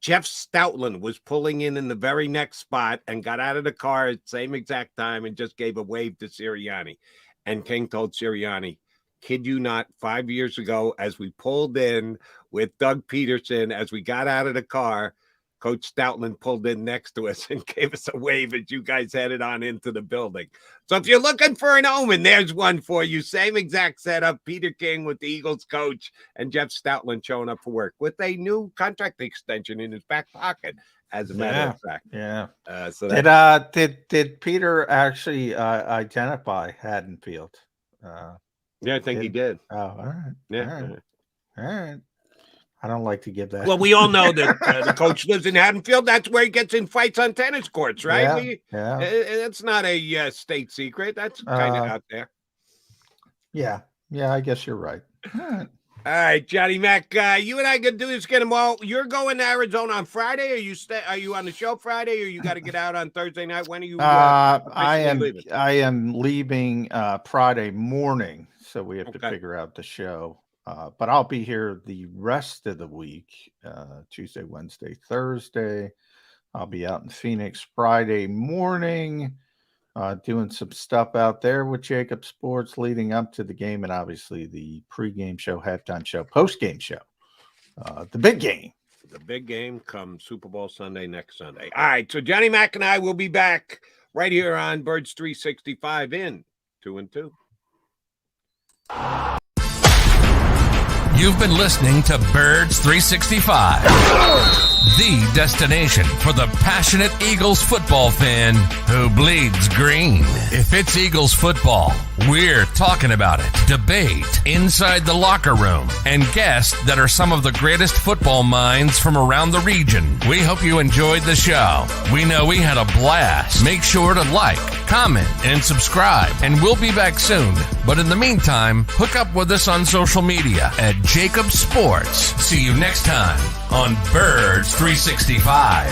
Jeff Stoutland was pulling in the very next spot and got out of the car at the same exact time and just gave a wave to Sirianni. And King told Sirianni, kid you not, 5 years ago, as we pulled in with Doug Peterson, as we got out of the car, Coach Stoutland pulled in next to us and gave us a wave as you guys headed on into the building. So if you're looking for an omen, there's one for you. Same exact setup, Peter King with the Eagles coach and Jeff Stoutland showing up for work with a new contract extension in his back pocket, as a matter of fact. Yeah. So did Peter actually identify Haddonfield? Yeah, I think he did. Oh, all right. Yeah. All right. I don't like to give that. Well, we all know that the coach lives in Haddonfield. That's where he gets in fights on tennis courts, right? Yeah. It's not a state secret. That's kind of out there. Yeah. Yeah, I guess you're right. All right, Johnny Mac. You and I gonna do this again tomorrow. You're going to Arizona on Friday, or are you on the show Friday, or you got to get out on Thursday night? When are you? I am leaving Friday morning, so we have to figure out the show. But I'll be here the rest of the week, Tuesday, Wednesday, Thursday. I'll be out in Phoenix Friday morning, doing some stuff out there with JAKIB Sports leading up to the game, and obviously the pregame show, halftime show, postgame show, the big game. The big game comes Super Bowl Sunday, next Sunday. All right, so Johnny Mac and I will be back right here on Birds 365 in 2-2. You've been listening to Birds 365, the destination for the passionate Eagles football fan who bleeds green. If it's Eagles football, we're talking about it. Debate, inside the locker room, and guests that are some of the greatest football minds from around the region. We hope you enjoyed the show. We know we had a blast. Make sure to like, comment, and subscribe, and we'll be back soon. But in the meantime, hook up with us on social media at JAKIB Sports. See you next time on Birds 365.